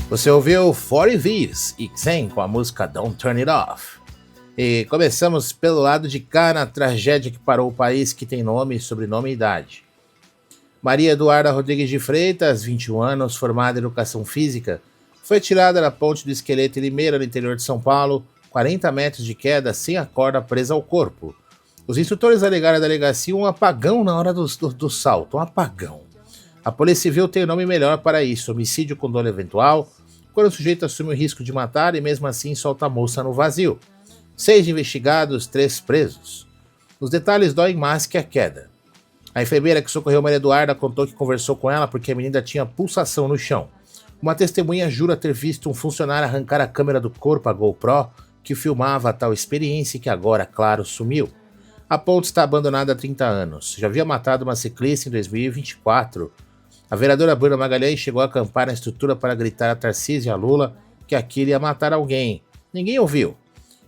Você ouviu 40 Thieves e Xen com a música Don't Turn It Off. E começamos pelo lado de cá na tragédia que parou o país, que tem nome, sobrenome e idade. Maria Eduarda Rodrigues de Freitas, 21 anos, formada em Educação Física, foi tirada da ponte do Esqueleto em Limeira, no interior de São Paulo, 40 metros de queda sem a corda presa ao corpo. Os instrutores alegaram à delegacia um apagão na hora do salto, um apagão. A Polícia Civil tem o nome melhor para isso, homicídio com dolo eventual, quando o sujeito assume o risco de matar e mesmo assim solta a moça no vazio. 6 investigados, 3 presos. Os detalhes doem mais que a queda. A enfermeira que socorreu Maria Eduarda contou que conversou com ela porque a menina tinha pulsação no chão. Uma testemunha jura ter visto um funcionário arrancar a câmera do corpo, a GoPro, que filmava a tal experiência e que agora, claro, sumiu. A ponte está abandonada há 30 anos. Já havia matado uma ciclista em 2024. A vereadora Bruna Magalhães chegou a acampar na estrutura para gritar a Tarcísio e a Lula que aquilo ia matar alguém. Ninguém ouviu.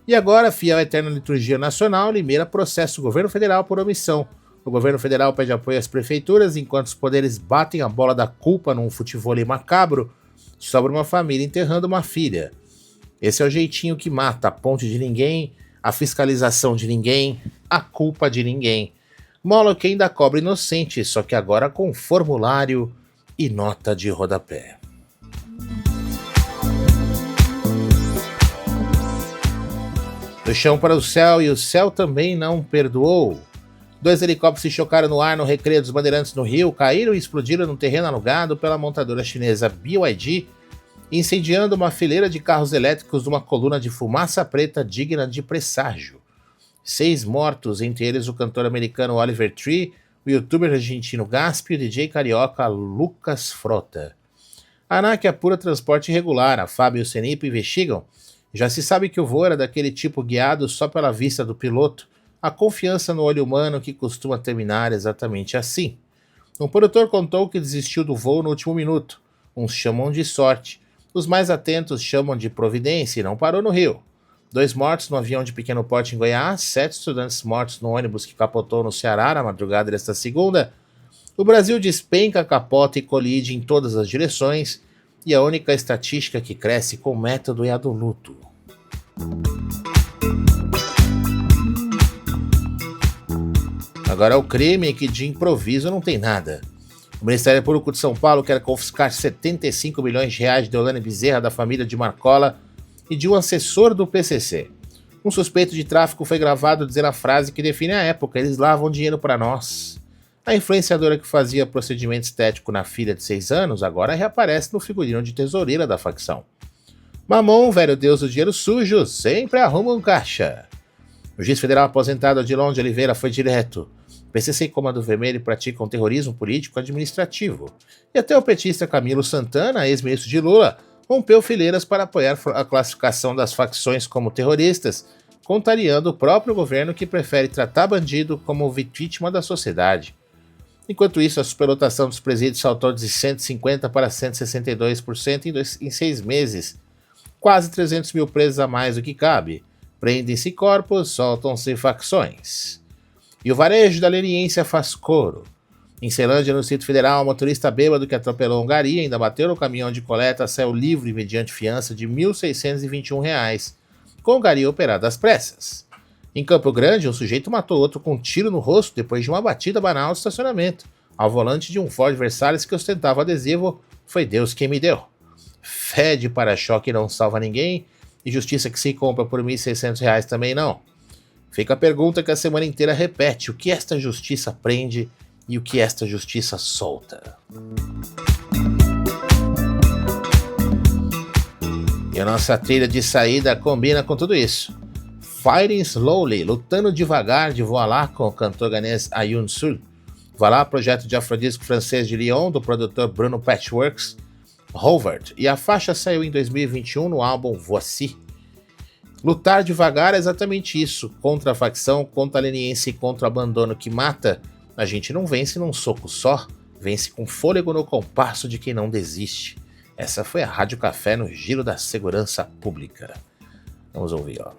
E agora, fiel à eterna liturgia nacional, Limeira processa o governo federal por omissão. O governo federal pede apoio às prefeituras, enquanto os poderes batem a bola da culpa num futevôlei macabro, sobra uma família enterrando uma filha. Esse é o jeitinho que mata, a ponte de ninguém, a fiscalização de ninguém, a culpa de ninguém. Mola que ainda cobra inocente, só que agora com formulário e nota de rodapé. Do chão para o céu, e o céu também não perdoou. 2 helicópteros se chocaram no ar no Recreio dos Bandeirantes no Rio, caíram e explodiram num terreno alugado pela montadora chinesa BYD, incendiando uma fileira de carros elétricos numa coluna de fumaça preta digna de presságio. 6 mortos, entre eles o cantor americano Oliver Tree, o youtuber argentino Gaspi e o DJ carioca Lucas Frota. A ANAC apura transporte irregular, a FAB e o CENIP investigam. Já se sabe que o voo era daquele tipo guiado só pela vista do piloto, a confiança no olho humano que costuma terminar exatamente assim. Um produtor contou que desistiu do voo no último minuto. Uns chamam de sorte. Os mais atentos chamam de providência e não parou no Rio. 2 mortos no avião de pequeno porte em Goiás, 7 estudantes mortos no ônibus que capotou no Ceará na madrugada desta segunda. O Brasil despenca, capota e colide em todas as direções, e a única estatística que cresce com método é a do luto. Agora o crime, que de improviso não tem nada. O Ministério Público de São Paulo quer confiscar 75 milhões de reais de Deolane Bezerra, da família de Marcola, e de um assessor do PCC. Um suspeito de tráfico foi gravado dizendo a frase que define a época: eles lavam dinheiro para nós. A influenciadora que fazia procedimento estético na filha de 6 anos agora reaparece no figurino de tesoureira da facção. Mamon, velho deus do dinheiro sujo, sempre arruma um caixa. O juiz federal aposentado Adilon de Oliveira foi direto. PCC e Comando Vermelho praticam terrorismo político-administrativo. E até o petista Camilo Santana, ex-ministro de Lula, rompeu fileiras para apoiar a classificação das facções como terroristas, contrariando o próprio governo que prefere tratar bandido como vítima da sociedade. Enquanto isso, a superlotação dos presídios saltou de 150% para 162% em 6 meses. Quase 300 mil presos a mais do que cabe. Prendem-se corpos, soltam-se facções. E o varejo da leniência faz coro. Em Ceilândia, no Distrito Federal, o motorista bêbado que atropelou um gari ainda bateu no caminhão de coleta, saiu livre mediante fiança de R$ 1.621, com o gari operado às pressas. Em Campo Grande, um sujeito matou outro com um tiro no rosto depois de uma batida banal no estacionamento. Ao volante de um Ford Versalles que ostentava adesivo "Foi Deus quem me deu". Fé de para-choque não salva ninguém, e justiça que se compra por R$ 1.600 também não. Fica a pergunta que a semana inteira repete: o que esta justiça prende e o que esta justiça solta? E a nossa trilha de saída combina com tudo isso. Fighting Slowly, Lutando Devagar, de Voilà, com o cantor ganês Ayun Sul. Voilà, projeto de afrodisco francês de Lyon, do produtor Bruno Patchworks Howard, e a faixa saiu em 2021 no álbum Voici. Lutar devagar é exatamente isso, contra a facção, contra a leniência e contra o abandono que mata. A gente não vence num soco só, vence com fôlego no compasso de quem não desiste. Essa foi a Rádio Café no Giro da Segurança Pública. Vamos ouvir, ó.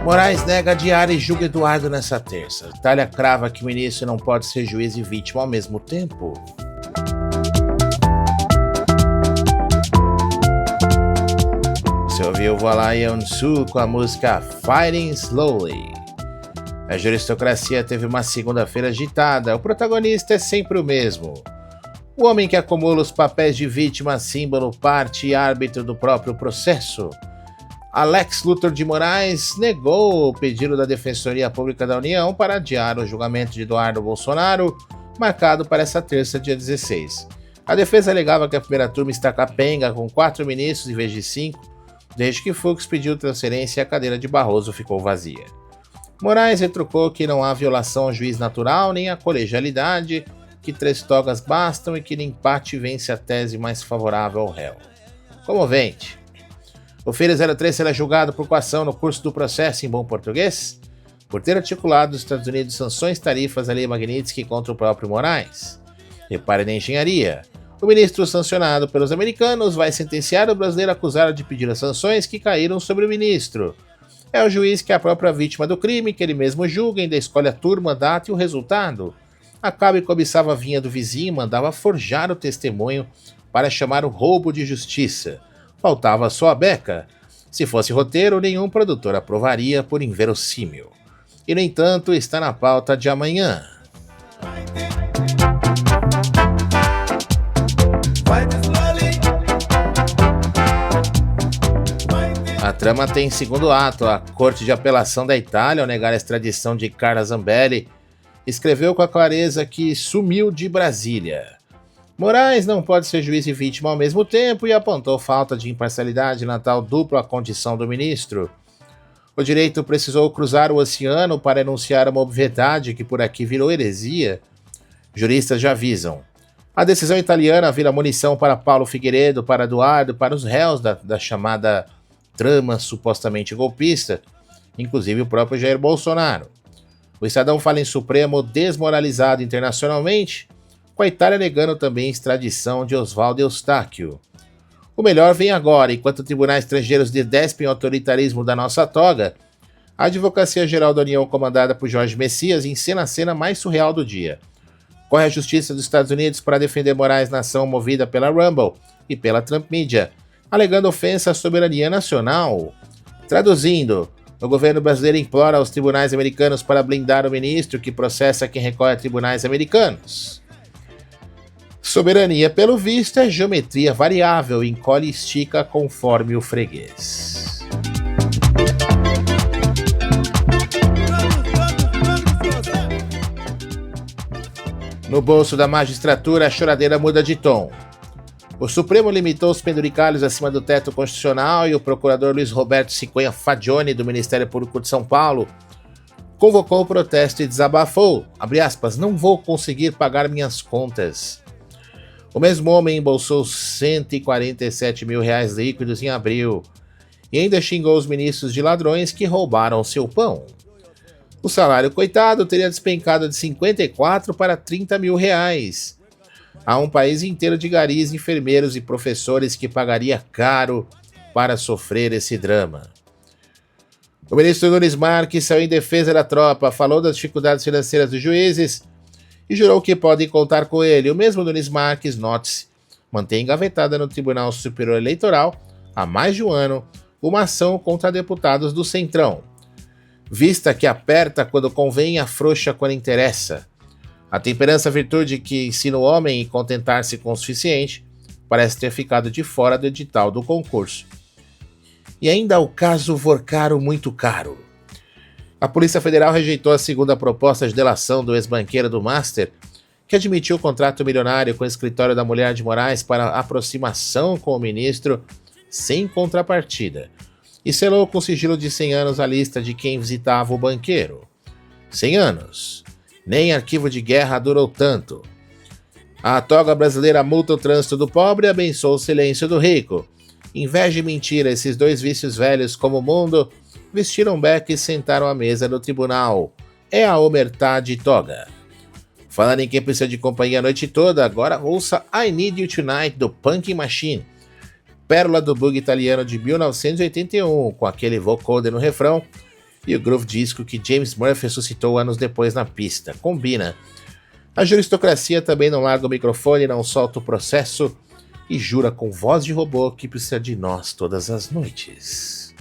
Moraes nega diária e julga Eduardo nessa terça. Itália crava que o ministro não pode ser juiz e vítima ao mesmo tempo. Você ouviu Voilà Ayun Sul com a música Fighting Slowly. A juristocracia teve uma segunda-feira agitada. O protagonista é sempre o mesmo. O homem que acumula os papéis de vítima, símbolo, parte e árbitro do próprio processo. Alex Luthor de Moraes negou o pedido da Defensoria Pública da União para adiar o julgamento de Eduardo Bolsonaro, marcado para essa terça, dia 16. A defesa alegava que a primeira turma está capenga, com 4 ministros em vez de 5, desde que Fux pediu transferência e a cadeira de Barroso ficou vazia. Moraes retrucou que não há violação ao juiz natural nem à colegialidade, que 3 togas bastam e que no empate vence a tese mais favorável ao réu. Comovente. O Filho 03 será julgado por coação no curso do processo em bom português, por ter articulado nos Estados Unidos sanções tarifas à Lei Magnitsky contra o próprio Moraes. Repare na engenharia. O ministro sancionado pelos americanos vai sentenciar o brasileiro acusado de pedir as sanções que caíram sobre o ministro. É o juiz que é a própria vítima do crime, que ele mesmo julga, ainda escolhe a turma, a data e o resultado. Acaba e cobiçava a vinha do vizinho e mandava forjar o testemunho para chamar o roubo de justiça. Faltava só a beca. Se fosse roteiro, nenhum produtor aprovaria por inverossímil. E, no entanto, está na pauta de amanhã. A trama tem segundo ato. A Corte de Apelação da Itália, ao negar a extradição de Carla Zambelli, escreveu com a clareza que sumiu de Brasília. Moraes não pode ser juiz e vítima ao mesmo tempo e apontou falta de imparcialidade na tal dupla condição do ministro. O direito precisou cruzar o oceano para enunciar uma obviedade que por aqui virou heresia. Juristas já avisam. A decisão italiana vira munição para Paulo Figueiredo, para Eduardo, para os réus da chamada trama supostamente golpista, inclusive o próprio Jair Bolsonaro. O Estadão fala em Supremo desmoralizado internacionalmente, com a Itália negando também a extradição de Oswaldo Eustáquio. O melhor vem agora, enquanto tribunais estrangeiros despem o autoritarismo da nossa toga, a Advocacia Geral da União, comandada por Jorge Messias, encena a cena mais surreal do dia. Corre a Justiça dos Estados Unidos para defender Moraes na ação movida pela Rumble e pela Trump Media, alegando ofensa à soberania nacional. Traduzindo, o governo brasileiro implora aos tribunais americanos para blindar o ministro que processa quem recorre a tribunais americanos. Soberania, pelo visto, é geometria variável, encolhe e estica conforme o freguês. No bolso da magistratura, a choradeira muda de tom. O Supremo limitou os penduricalhos acima do teto constitucional e o procurador Luiz Roberto Siquenha Fagioni, do Ministério Público de São Paulo, convocou o protesto e desabafou, abre aspas, não vou conseguir pagar minhas contas. O mesmo homem embolsou R$147 mil líquidos em abril e ainda xingou os ministros de ladrões que roubaram seu pão. O salário, coitado, teria despencado de 54 para 30 mil reais. Há um país inteiro de garis, enfermeiros e professores que pagaria caro para sofrer esse drama. O ministro Nunes Marques saiu em defesa da tropa, falou das dificuldades financeiras dos juízes e jurou que podem contar com ele. O mesmo Nunes Marques, note-se, mantém engavetada no Tribunal Superior Eleitoral há mais de um ano uma ação contra deputados do Centrão. Vista que aperta quando convém e afrouxa quando interessa. A temperança, virtude que ensina o homem e contentar-se com o suficiente, parece ter ficado de fora do edital do concurso. E ainda o caso Vorcaro muito caro. A Polícia Federal rejeitou a segunda proposta de delação do ex-banqueiro do Master, que admitiu o contrato milionário com o escritório da mulher de Moraes para aproximação com o ministro sem contrapartida, e selou com sigilo de 100 anos a lista de quem visitava o banqueiro. 100 anos. Nem arquivo de guerra durou tanto. A toga brasileira multa o trânsito do pobre e abençoa o silêncio do rico. Inveja e mentira, esses dois vícios velhos como o mundo, vestiram beck e sentaram à mesa no tribunal. É a omertá de toga. Falando em quem precisa de companhia a noite toda, agora ouça I Need You Tonight do Punkin Machine, pérola do bug italiano de 1981, com aquele vocoder no refrão e o groove disco que James Murphy ressuscitou anos depois na pista. Combina. A juristocracia também não larga o microfone, não solta o processo e jura com voz de robô que precisa de nós todas as noites.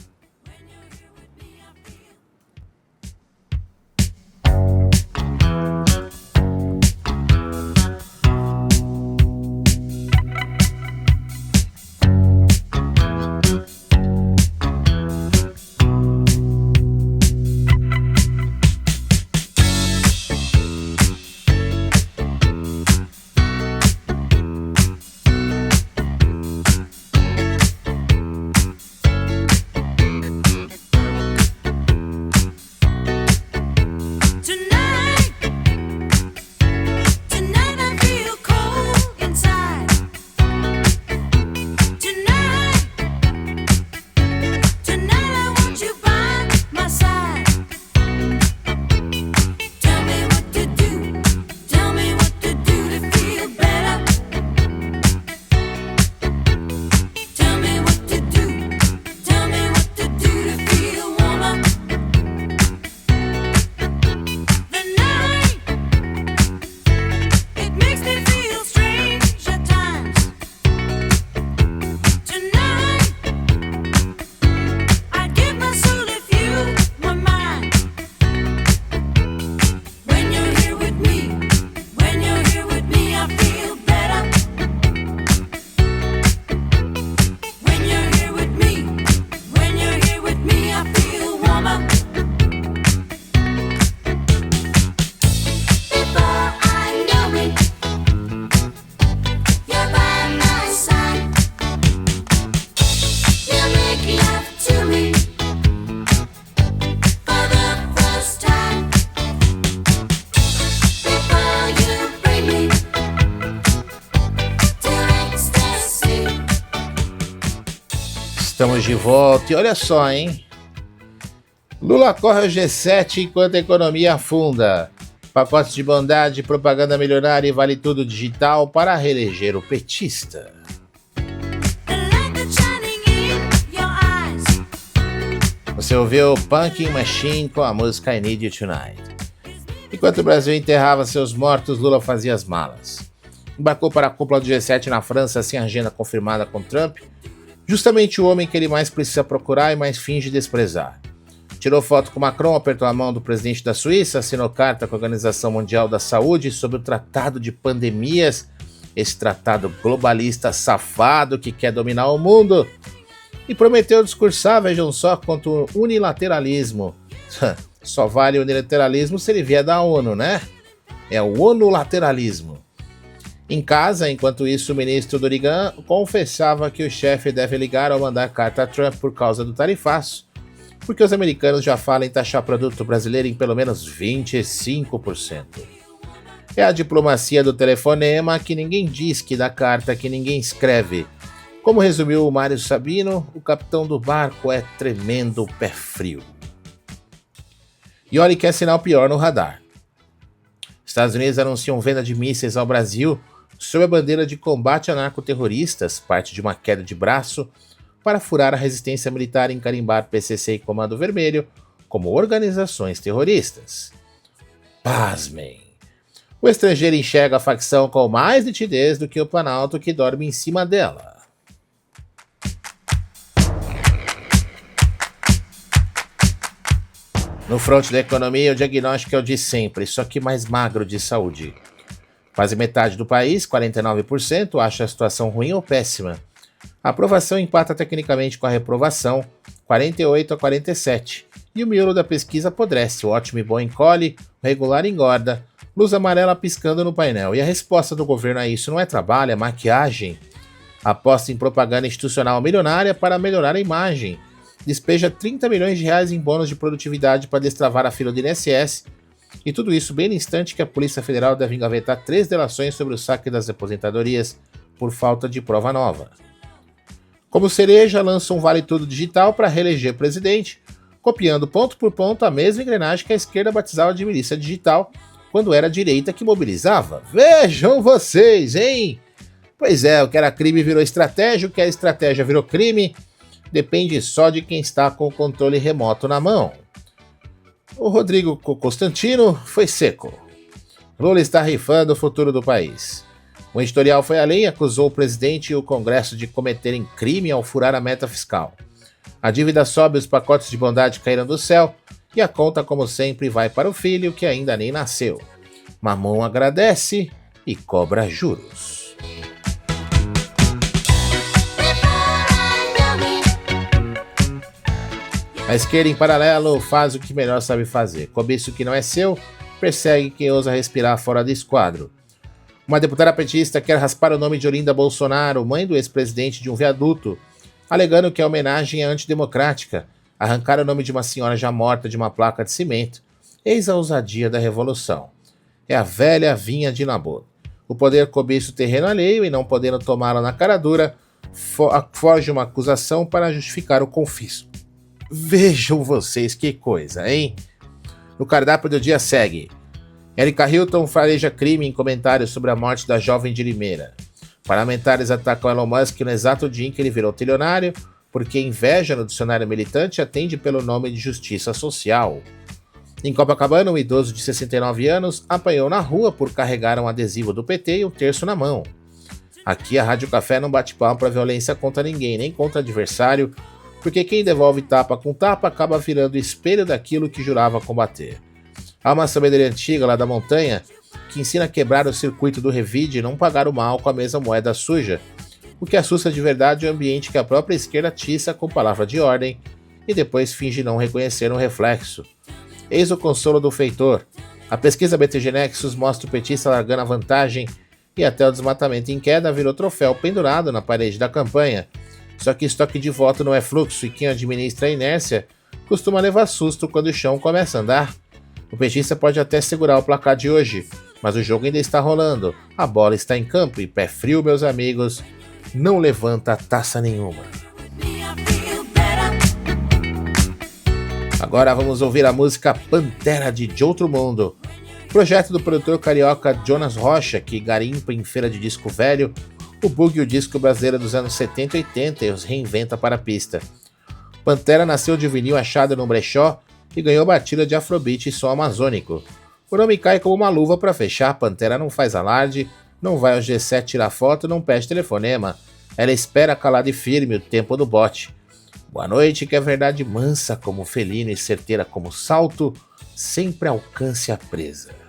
Estamos de volta e olha só, hein? Lula corre ao G7 enquanto a economia afunda. Pacotes de bondade, propaganda milionária e vale tudo digital para reeleger o petista. Você ouviu Punkin Machine com a música I Need You Tonight. Enquanto o Brasil enterrava seus mortos, Lula fazia as malas. Embarcou para a cúpula do G7 na França sem agenda confirmada com Trump, justamente o homem que ele mais precisa procurar e mais finge desprezar. Tirou foto com Macron, apertou a mão do presidente da Suíça, assinou carta com a Organização Mundial da Saúde sobre o Tratado de Pandemias, esse tratado globalista safado que quer dominar o mundo, e prometeu discursar, vejam só, contra o unilateralismo. Só vale o unilateralismo se ele vier da ONU, né? É o unilateralismo. Em casa, enquanto isso, o ministro Dorigan confessava que o chefe deve ligar ou mandar carta a Trump por causa do tarifaço, porque os americanos já falam em taxar produto brasileiro em pelo menos 25%. É a diplomacia do telefonema que ninguém diz, que da carta que ninguém escreve. Como resumiu o Mário Sabino, o capitão do barco é tremendo pé frio. E olha que é sinal pior no radar. Estados Unidos anunciam venda de mísseis ao Brasil sob a bandeira de combate a narcoterroristas, parte de uma queda de braço, para furar a resistência militar e carimbar PCC e Comando Vermelho como organizações terroristas. Pasmem! O estrangeiro enxerga a facção com mais nitidez do que o Planalto que dorme em cima dela. No fronte da economia, o diagnóstico é o de sempre, só que mais magro de saúde. Quase metade do país, 49%, acha a situação ruim ou péssima. A aprovação empata tecnicamente com a reprovação, 48 a 47. E o miolo da pesquisa apodrece, o ótimo e bom encolhe, o regular engorda, luz amarela piscando no painel. E a resposta do governo a isso não é trabalho, é maquiagem. Aposta em propaganda institucional milionária para melhorar a imagem. Despeja 30 milhões de reais em bônus de produtividade para destravar a fila do INSS. E tudo isso bem no instante que a Polícia Federal deve engavetar 3 delações sobre o saque das aposentadorias por falta de prova nova. Como cereja, lança um vale-tudo digital para reeleger presidente, copiando ponto por ponto a mesma engrenagem que a esquerda batizava de milícia digital, quando era a direita que mobilizava. Vejam vocês, hein? Pois é, o que era crime virou estratégia, o que era estratégia virou crime. Depende só de quem está com o controle remoto na mão. O Rodrigo Constantino foi seco. Lula está rifando o futuro do país. O editorial foi além e acusou o presidente e o Congresso de cometerem crime ao furar a meta fiscal. A dívida sobe, os pacotes de bondade caíram do céu e a conta, como sempre, vai para o filho que ainda nem nasceu. Mamon agradece e cobra juros. A esquerda em paralelo faz o que melhor sabe fazer. Cobiça o que não é seu, persegue quem ousa respirar fora do esquadro. Uma deputada petista quer raspar o nome de Olinda Bolsonaro, mãe do ex-presidente, de um viaduto, alegando que a homenagem é antidemocrática. Arrancar o nome de uma senhora já morta de uma placa de cimento. Eis a ousadia da revolução. É a velha vinha de Nabô. O poder cobiça o terreno alheio e, não podendo tomá-lo na cara dura, foge uma acusação para justificar o confisco. Vejam vocês que coisa, hein? No cardápio do dia segue: Erika Hilton fareja crime em comentários sobre a morte da jovem de Limeira. Parlamentares atacam Elon Musk no exato dia em que ele virou trilionário, porque inveja no dicionário militante atende pelo nome de justiça social. Em Copacabana, um idoso de 69 anos apanhou na rua por carregar um adesivo do PT e um terço na mão. Aqui a Rádio Café não bate palma para violência contra ninguém, nem contra adversário, porque quem devolve tapa com tapa acaba virando espelho daquilo que jurava combater. Há uma sabedoria antiga lá da montanha que ensina a quebrar o circuito do revide e não pagar o mal com a mesma moeda suja. O que assusta de verdade é o ambiente que a própria esquerda atiça com palavra de ordem e depois finge não reconhecer um reflexo. Eis o consolo do feitor. A pesquisa BTG Nexus mostra o petista largando a vantagem e até o desmatamento em queda virou troféu pendurado na parede da campanha. Só que estoque de voto não é fluxo e quem administra a inércia costuma levar susto quando o chão começa a andar. O petista pode até segurar o placar de hoje, mas o jogo ainda está rolando, a bola está em campo e pé frio, meus amigos, não levanta taça nenhuma. Agora vamos ouvir a música Pantera de Outro Mundo, projeto do produtor carioca Jonas Rocha, que garimpa em feira de disco velho o bug e o disco brasileiro dos anos 70 e 80 e os reinventa para a pista. Pantera nasceu de vinil achado no brechó e ganhou batida de afrobeat e som amazônico. O nome cai como uma luva para fechar. Pantera não faz alarde, não vai ao G7 tirar foto, não pede telefonema. Ela espera calada e firme o tempo do bote. Boa noite, que é verdade mansa como felino e certeira como salto, sempre alcance a presa.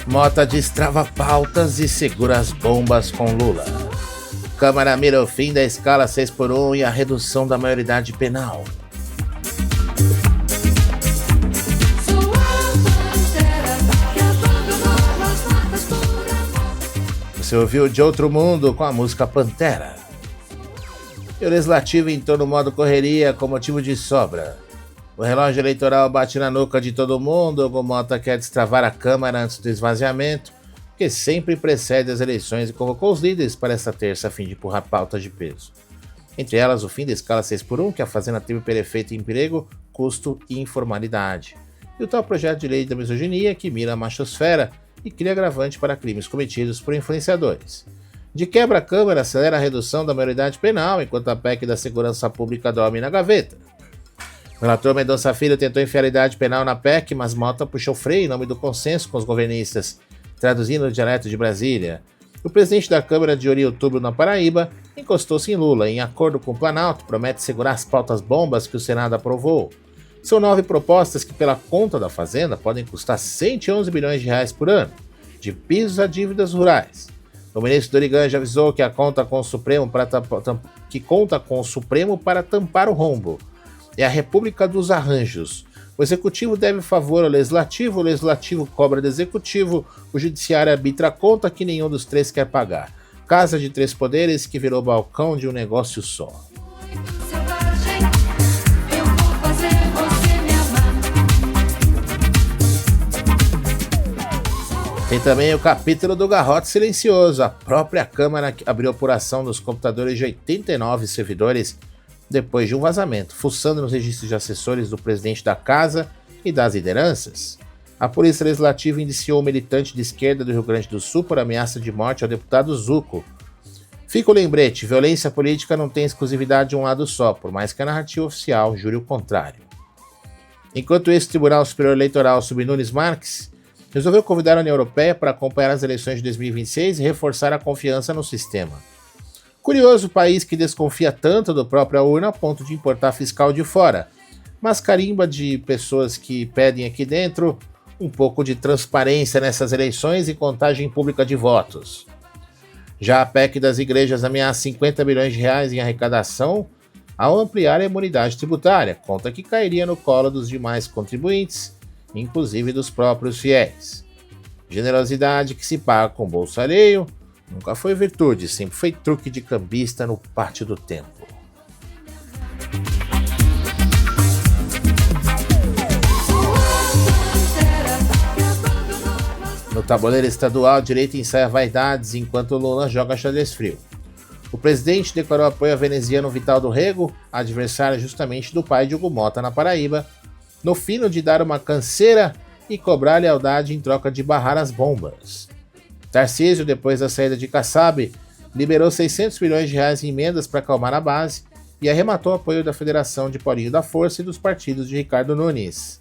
Mota destrava pautas e segura as bombas com Lula. Câmara mira o fim da escala 6x1 e a redução da maioridade penal. Sou a pantera que abandonou as matas por amor. Você ouviu De Outro Mundo com a música Pantera. E o Legislativo entrou no modo correria com motivo de sobra. O relógio eleitoral bate na nuca de todo mundo. Hugo Mota quer destravar a Câmara antes do esvaziamento, que sempre precede as eleições, e convocou os líderes para esta terça a fim de empurrar pautas de peso. Entre elas, o fim da escala 6x1, que a Fazenda teve por efeito emprego, custo e informalidade. E o tal projeto de lei da misoginia, que mira a machosfera e cria agravante para crimes cometidos por influenciadores. De quebra, a Câmara acelera a redução da maioridade penal, enquanto a PEC da segurança pública dorme na gaveta. O relator Mendonça Filho tentou enfiar a idade penal na PEC, mas Mota puxou freio em nome do consenso com os governistas. Traduzindo o dialeto de Brasília, o presidente da Câmara de Ori Outubro, na Paraíba, encostou-se em Lula. Em acordo com o Planalto, promete segurar as pautas bombas que o Senado aprovou. São 9 propostas que, pela conta da Fazenda, podem custar 111 bilhões de reais por ano, de pisos a dívidas rurais. O ministro Dorigan já avisou que conta com o Supremo para tampar o rombo. É a República dos Arranjos. O Executivo deve favor ao Legislativo, o Legislativo cobra do Executivo, o Judiciário arbitra a conta que nenhum dos três quer pagar. Casa de três poderes que virou balcão de um negócio só. Muito selvagem, eu vou fazer você me amar. Tem também o capítulo do garrote silencioso. A própria Câmara abriu apuração nos computadores de 89 servidores depois de um vazamento, fuçando nos registros de assessores do presidente da casa e das lideranças. A Polícia Legislativa indiciou o militante de esquerda do Rio Grande do Sul por ameaça de morte ao deputado Zuco. Fica o lembrete, violência política não tem exclusividade de um lado só, por mais que a narrativa oficial jure o contrário. Enquanto isso, o Tribunal Superior Eleitoral, sob Nunes Marques, resolveu convidar a União Europeia para acompanhar as eleições de 2026 e reforçar a confiança no sistema. Curioso o país que desconfia tanto do próprio urna a ponto de importar fiscal de fora, mas carimba de pessoas que pedem aqui dentro um pouco de transparência nessas eleições e contagem pública de votos. Já a PEC das igrejas ameaça 50 bilhões de reais em arrecadação ao ampliar a imunidade tributária, conta que cairia no colo dos demais contribuintes, inclusive dos próprios fiéis. Generosidade que se paga com bolso alheio nunca foi virtude, sempre foi truque de cambista no pátio do tempo. No tabuleiro estadual, a direita ensaia vaidades enquanto Lula joga xadrez frio. O presidente declarou apoio a veneziano Vital do Rego, adversário justamente do pai de Hugo Mota na Paraíba, no fino de dar uma canseira e cobrar lealdade em troca de barrar as bombas. Tarcísio, depois da saída de Kassab, liberou 600 milhões de reais em emendas para acalmar a base e arrematou o apoio da Federação de Paulinho da Força e dos partidos de Ricardo Nunes.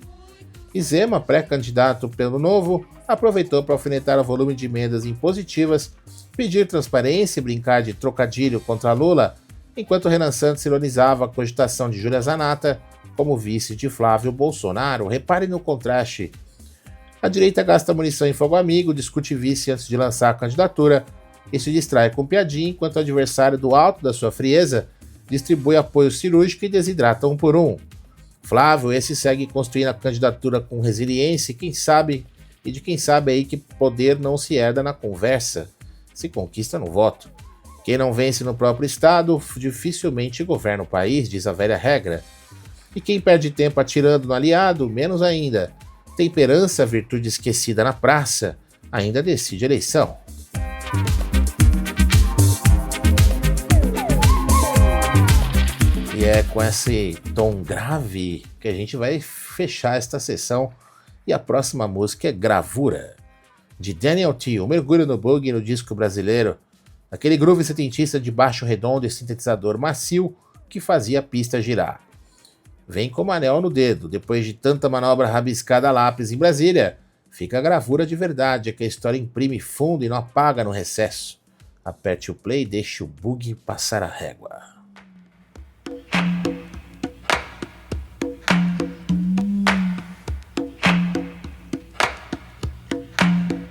E Zema, pré-candidato pelo Novo, aproveitou para alfinetar o volume de emendas impositivas, pedir transparência e brincar de trocadilho contra Lula, enquanto Renan Santos ironizava a cogitação de Júlia Zanata como vice de Flávio Bolsonaro. Repare no contraste. A direita gasta munição em fogo amigo, discute vice antes de lançar a candidatura e se distrai com piadinha, enquanto o adversário, do alto da sua frieza, distribui apoio cirúrgico e desidrata um por um. Flávio, esse segue construindo a candidatura com resiliência e de quem sabe aí que poder não se herda na conversa, se conquista no voto. Quem não vence no próprio estado dificilmente governa o país, diz a velha regra. E quem perde tempo atirando no aliado, menos ainda. Temperança, virtude esquecida na praça, ainda decide a eleição. E é com esse tom grave que a gente vai fechar esta sessão. E a próxima música é Gravura, de Daniel T. Um mergulho no bug no disco brasileiro, aquele groove setentista de baixo redondo e sintetizador macio que fazia a pista girar. Vem como anel no dedo, depois de tanta manobra rabiscada a lápis em Brasília, fica a gravura de verdade, é que a história imprime fundo e não apaga no recesso. Aperte o play e deixe o bug passar a régua.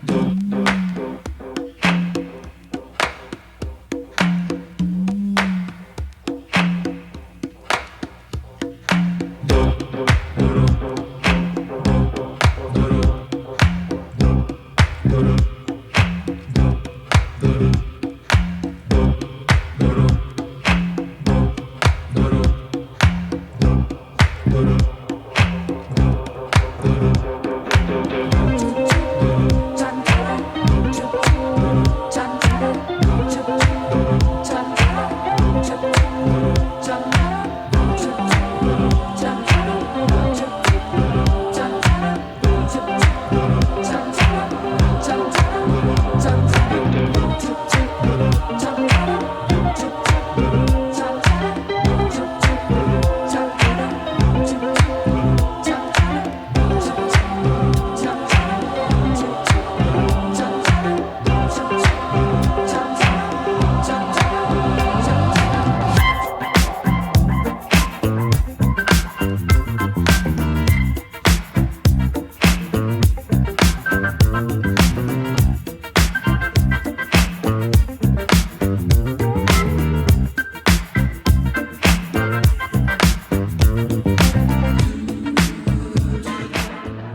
Do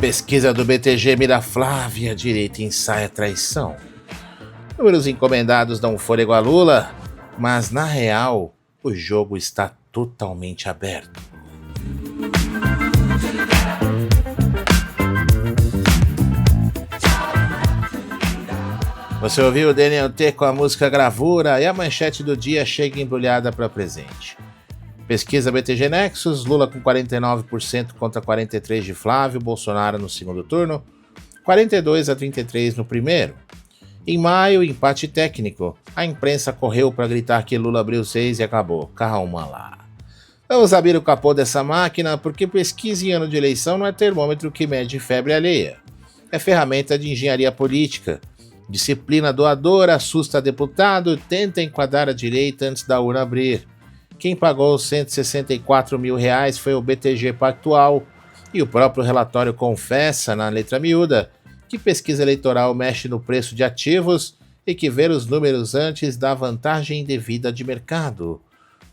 Pesquisa do BTG mira Flávia, direita ensaia traição. Números encomendados dão fôlego a Lula, mas na real o jogo está totalmente aberto. Você ouviu o DNT com a música Gravura e a manchete do dia chega embrulhada para presente. Pesquisa BTG Nexus, Lula com 49% contra 43% de Flávio, Bolsonaro no segundo turno, 42-33 no primeiro. Em maio, empate técnico. A imprensa correu para gritar que Lula abriu 6 e acabou. Calma lá. Vamos abrir o capô dessa máquina porque pesquisa em ano de eleição não é termômetro que mede febre alheia. É ferramenta de engenharia política. Disciplina doadora, assusta deputado, tenta enquadrar a direita antes da urna abrir. Quem pagou os R$164 mil foi o BTG Pactual, e o próprio relatório confessa, na letra miúda, que pesquisa eleitoral mexe no preço de ativos e que ver os números antes dá vantagem indevida de mercado.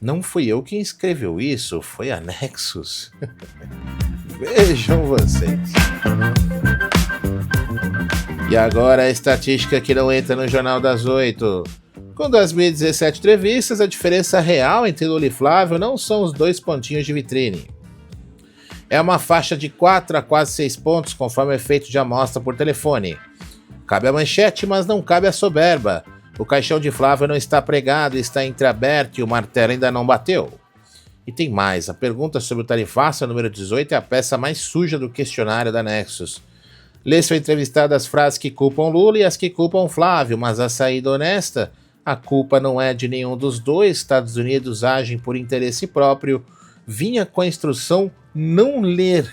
Não fui eu quem escreveu isso, foi a Nexus. Vejam vocês. E agora a estatística que não entra no Jornal das 8. Com 2017 entrevistas, a diferença real entre Lula e Flávio não são os 2 pontinhos de vitrine. É uma faixa de 4 a quase 6 pontos, conforme o efeito de amostra por telefone. Cabe a manchete, mas não cabe a soberba. O caixão de Flávio não está pregado, está entreaberto e o martelo ainda não bateu. E tem mais, a pergunta sobre o tarifaço número 18 é a peça mais suja do questionário da Nexus. Lê-se entrevistado as frases que culpam Lula e as que culpam Flávio, mas a saída honesta, a culpa não é de nenhum dos dois, Estados Unidos agem por interesse próprio, vinha com a instrução não ler.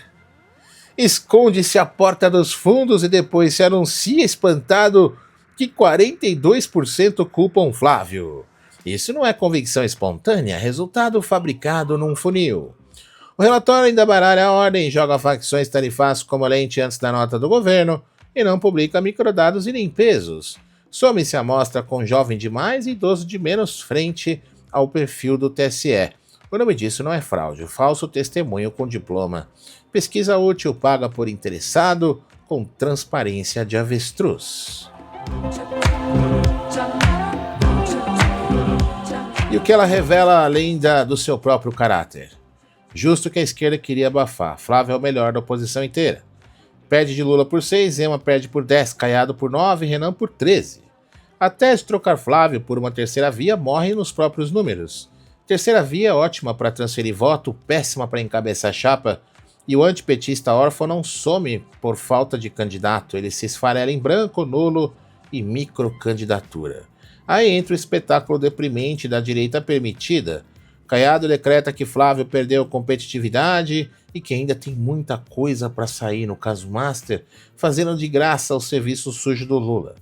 Esconde-se à porta dos fundos e depois se anuncia espantado que 42% culpam Flávio. Isso não é convicção espontânea, é resultado fabricado num funil. O relatório ainda baralha a ordem, joga facções tarifárias como lente antes da nota do governo e não publica microdados e nem pesos. Some-se a amostra com jovem demais e idoso de menos frente ao perfil do TSE. O nome disso não é fraude, falso testemunho com diploma. Pesquisa útil paga por interessado com transparência de avestruz. E o que ela revela além do seu próprio caráter? Justo que a esquerda queria abafar. Flávio é o melhor da oposição inteira. Perde de Lula por 6, Zema perde por 10, Caiado por 9, Renan por 13. A tese de trocar Flávio por uma terceira via morre nos próprios números. Terceira via é ótima para transferir voto, péssima para encabeçar chapa, e o antipetista órfão não some por falta de candidato, ele se esfarela em branco, nulo e microcandidatura. Aí entra o espetáculo deprimente da direita permitida. Caiado decreta que Flávio perdeu competitividade e que ainda tem muita coisa para sair no caso Master, fazendo de graça o serviço sujo do Lula.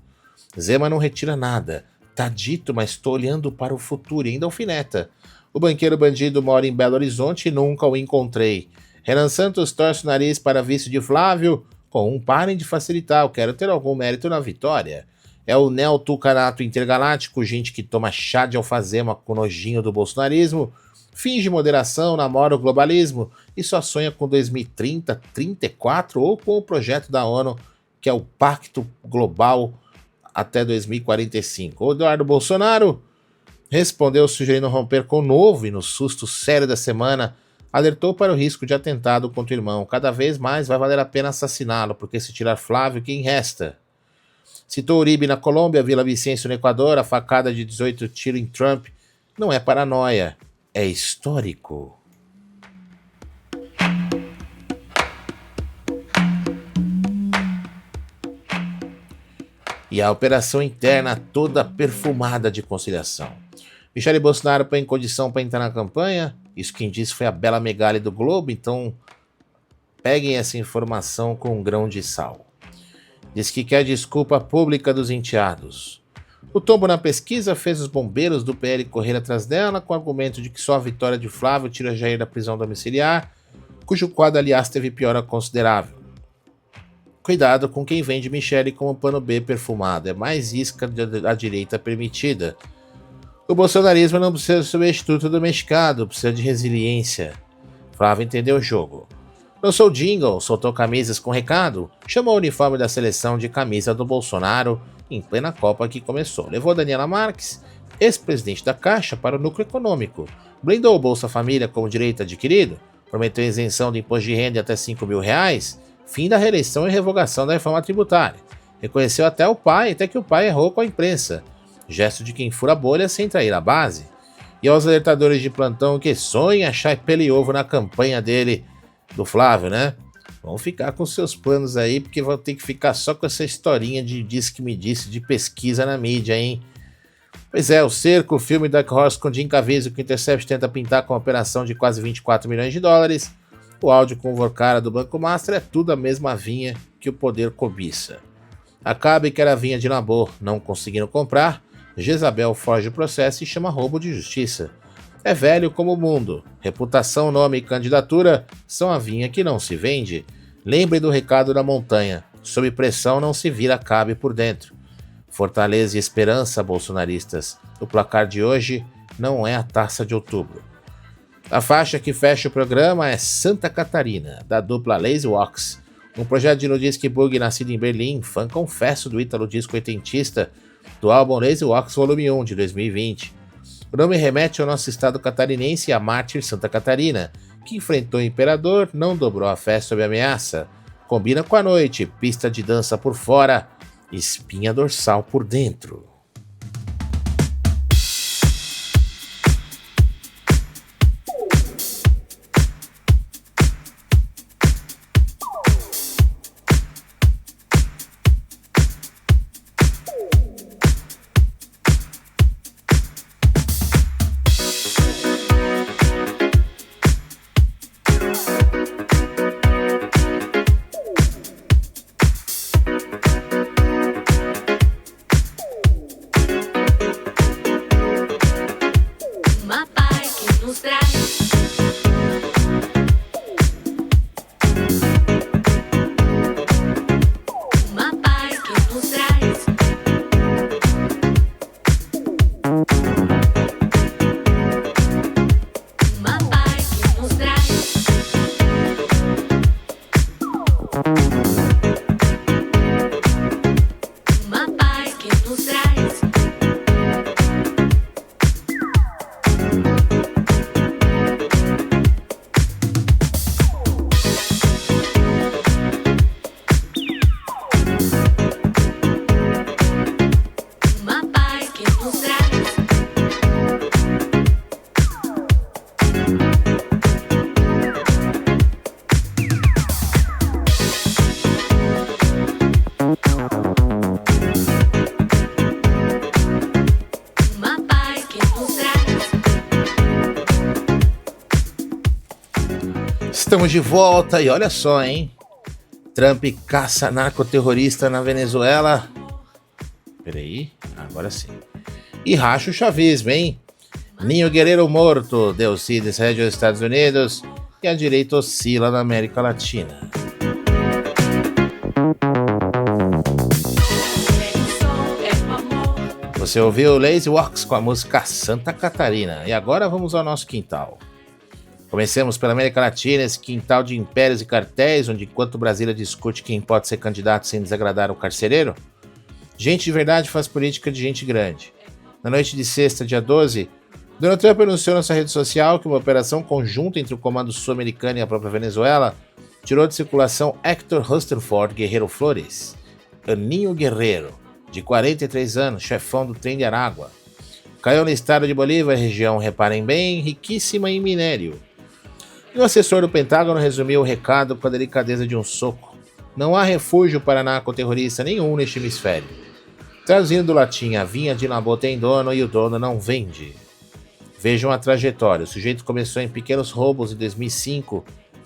Zema não retira nada. Tá dito, mas estou olhando para o futuro e ainda alfineta. O banqueiro bandido mora em Belo Horizonte e nunca o encontrei. Renan Santos torce o nariz para vice de Flávio. Parem de facilitar, eu quero ter algum mérito na vitória. É o neotucanato intergaláctico, gente que toma chá de alfazema com nojinho do bolsonarismo, finge moderação, namora o globalismo e só sonha com 2030, 34 ou com o projeto da ONU, que é o Pacto Global até 2045. O Eduardo Bolsonaro respondeu sugerindo romper com o novo e no susto sério da semana, alertou para o risco de atentado contra o irmão. Cada vez mais vai valer a pena assassiná-lo, porque se tirar Flávio, quem resta? Citou Uribe na Colômbia, Vila Vicêncio no Equador, a facada de 18 tiros em Trump. Não é paranoia, é histórico. E a operação interna toda perfumada de conciliação. Michele Bolsonaro põe em condição para entrar na campanha. Isso quem disse foi a Bela Megali do Globo, então peguem essa informação com um grão de sal. Diz que quer desculpa pública dos enteados. O tombo na pesquisa fez os bombeiros do PL correr atrás dela com o argumento de que só a vitória de Flávio tira Jair da prisão domiciliar, cujo quadro, aliás, teve piora considerável. Cuidado com quem vende Michele como pano B perfumado, é mais isca da direita permitida. O bolsonarismo não precisa de substituto domesticado, precisa de resiliência. Flávio entendeu o jogo. Lançou jingle, soltou camisas com recado, chamou o uniforme da seleção de camisa do Bolsonaro em plena Copa que começou. Levou Daniela Marques, ex-presidente da Caixa, para o núcleo econômico. Blindou o Bolsa Família como direito adquirido, prometeu isenção de imposto de renda até R$5.000, fim da reeleição e revogação da reforma tributária. Reconheceu até que o pai errou com a imprensa, gesto de quem fura a bolha sem trair a base. E aos alertadores de plantão que sonham achar pelo e ovo na campanha dele, do Flávio, né? Vão ficar com seus planos aí, porque vão ter que ficar só com essa historinha de diz que me disse de pesquisa na mídia, hein? Pois é, o Cerco, o filme Dark Horse com Jim Caviezel que o Intercept tenta pintar com uma operação de quase 24 milhões de dólares, o áudio com o Vorcara do Banco Master é tudo a mesma vinha que o poder cobiça. Acabe que era vinha de Nabor, não conseguindo comprar, Jezabel foge do processo e chama roubo de justiça. É velho como o mundo, reputação, nome e candidatura são a vinha que não se vende. Lembre do recado da montanha, sob pressão não se vira cabe por dentro. Fortaleza e esperança, bolsonaristas. O placar de hoje não é a taça de outubro. A faixa que fecha o programa é Santa Catarina, da dupla Lazy Walks, um projeto de nudisque bug nascido em Berlim, fã confesso do ítalo disco oitentista, do álbum Lazy Walks Volume 1 de 2020. O nome remete ao nosso estado catarinense e à mártir Santa Catarina, que enfrentou o imperador, não dobrou a fé sob ameaça. Combina com a noite, pista de dança por fora, espinha dorsal por dentro. Uma paz que nos traz uma paz que nos traz uma paz que nos traz uma paz que nos traz. Uma paz que nos traz uma paz que nos traz. Estamos de volta e olha só, hein? Trump caça narcoterrorista na Venezuela. Peraí, agora sim. E racha o chavismo, hein? Ninho Guerreiro morto, Delcy cede aos Estados Unidos e a direita oscila na América Latina. Você ouviu Lazy Walks com a música Santa Catarina. E agora vamos ao nosso quintal. Comecemos pela América Latina, esse quintal de impérios e cartéis, onde enquanto Brasília discute quem pode ser candidato sem desagradar o carcereiro, gente de verdade faz política de gente grande. Na noite de sexta, dia 12, Donald Trump anunciou na sua rede social que uma operação conjunta entre o Comando Sul-Americano e a própria Venezuela tirou de circulação Héctor Hustenford Guerreiro Flores, Aninho Guerreiro, de 43 anos, chefão do trem de Aragua. Caiu no estado de Bolívar, região, reparem bem, riquíssima em minério. E o assessor do Pentágono resumiu o recado com a delicadeza de um soco. Não há refúgio para narcoterrorista nenhum neste hemisfério. Traduzindo do latim, a vinha de Nabor tem dono e o dono não vende. Vejam a trajetória. O sujeito começou em pequenos roubos em 2005,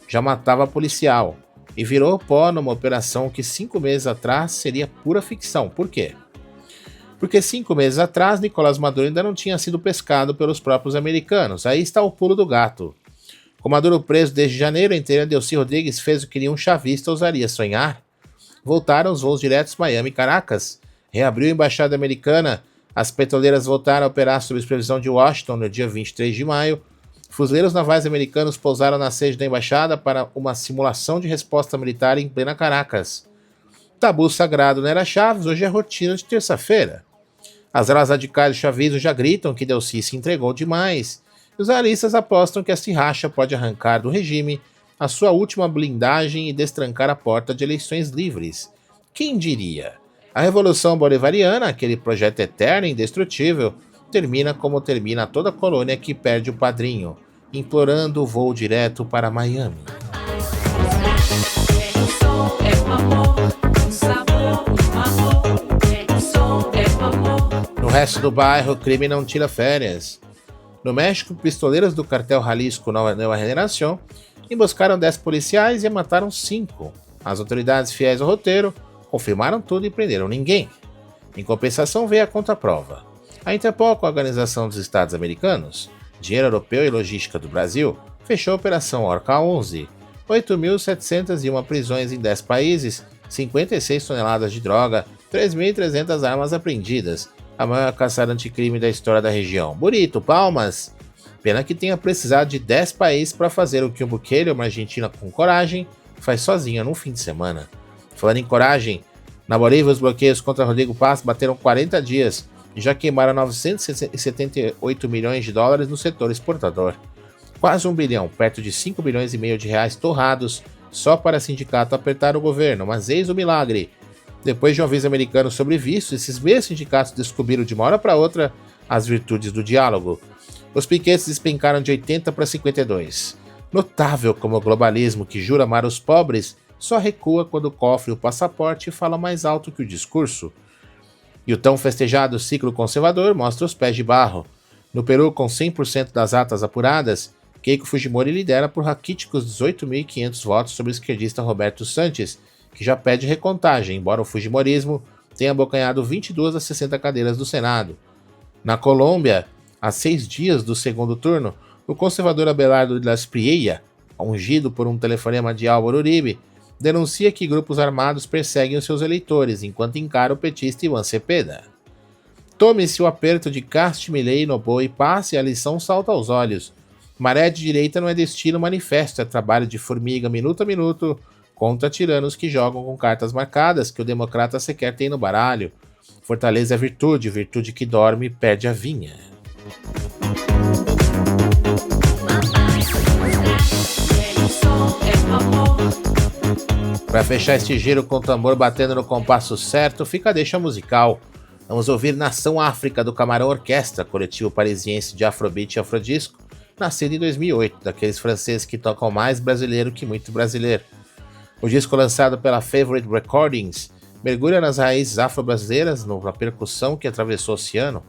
já matava policial e virou pó numa operação que 5 meses atrás seria pura ficção. Por quê? Porque 5 meses atrás, Nicolás Maduro ainda não tinha sido pescado pelos próprios americanos. Aí está o pulo do gato. Com Maduro preso desde janeiro, inteiro, Delcy Rodrigues fez o que nenhum chavista ousaria sonhar. Voltaram os voos diretos Miami e Caracas. Reabriu a embaixada americana. As petroleiras voltaram a operar sob supervisão de Washington no dia 23 de maio. Fuzileiros navais americanos pousaram na sede da embaixada para uma simulação de resposta militar em plena Caracas. Tabu sagrado não era Chaves, hoje é rotina de terça-feira. As alas radicais do chavismo já gritam que Delcy se entregou demais. E os analistas apostam que esta racha pode arrancar do regime a sua última blindagem e destrancar a porta de eleições livres. Quem diria? A Revolução Bolivariana, aquele projeto eterno e indestrutível, termina como termina toda colônia que perde o padrinho, implorando o voo direto para Miami. No resto do bairro, o crime não tira férias. No México, pistoleiros do cartel Jalisco Nova Generación emboscaram 10 policiais e mataram 5. As autoridades fiéis ao roteiro confirmaram tudo e prenderam ninguém. Em compensação, veio a contraprova. A Interpol, com a Organização dos Estados Americanos, Dinheiro Europeu e Logística do Brasil, fechou a Operação Orca 11. 8.701 prisões em 10 países, 56 toneladas de droga, 3.300 armas apreendidas, a maior caçada anticrime da história da região. Bonito, palmas! Pena que tenha precisado de 10 países para fazer o que um Bukele, uma Argentina com coragem, faz sozinha num fim de semana. Falando em coragem, na Bolívia os bloqueios contra Rodrigo Paz bateram 40 dias e já queimaram 978 milhões de dólares no setor exportador. Quase 1 bilhão, perto de 5 bilhões e meio de reais torrados só para sindicato apertar o governo, mas eis o milagre. Depois de um aviso americano sobre visto, esses mesmos sindicatos descobriram de uma hora para outra as virtudes do diálogo. Os piquetes despencaram de 80 para 52. Notável como o globalismo que jura amar os pobres só recua quando o cofre e o passaporte fala mais alto que o discurso. E o tão festejado ciclo conservador mostra os pés de barro. No Peru, com 100% das atas apuradas, Keiko Fujimori lidera por raquíticos 18.500 votos sobre o esquerdista Roberto Sanches, que já pede recontagem, embora o fujimorismo tenha abocanhado 22 das 60 cadeiras do Senado. Na Colômbia, a 6 dias do segundo turno, o conservador Abelardo de las Prieia, ungido por um telefonema de Álvaro Uribe, denuncia que grupos armados perseguem os seus eleitores, enquanto encara o petista Ivan Cepeda. Tome-se o aperto de Caste Milei no Boa e passe e a lição salta aos olhos. Maré de direita não é destino manifesto, é trabalho de formiga minuto a minuto contra tiranos que jogam com cartas marcadas que o democrata sequer tem no baralho. Fortaleza é virtude, virtude que dorme perde a vinha. Para fechar este giro com o tambor batendo no compasso certo, fica a deixa musical. Vamos ouvir Nação África, do Camarão Orquestra, coletivo parisiense de afrobeat e afrodisco, nascido em 2008, daqueles franceses que tocam mais brasileiro que muito brasileiro. O disco lançado pela Favorite Recordings mergulha nas raízes afro-brasileiras, na percussão que atravessou o oceano,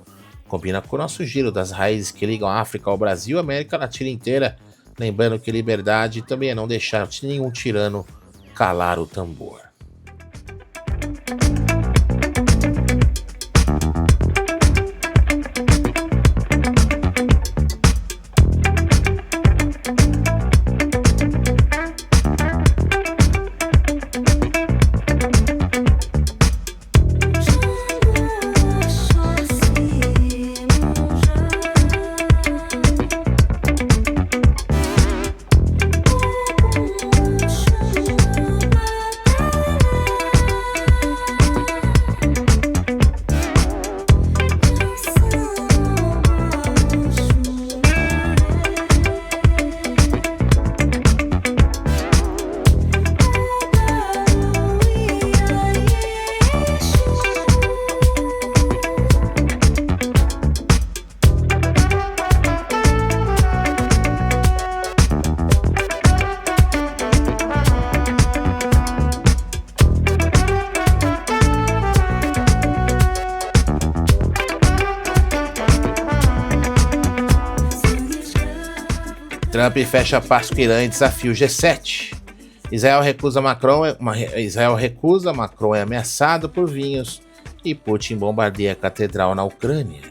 combina com o nosso giro das raízes que ligam a África ao Brasil e a América Latina inteira, lembrando que liberdade também é não deixar nenhum tirano calar o tambor. Trump fecha Páscoa com Irã e desafia o G7. Israel recusa, Macron é ameaçado por vinhos e Putin bombardeia a catedral na Ucrânia.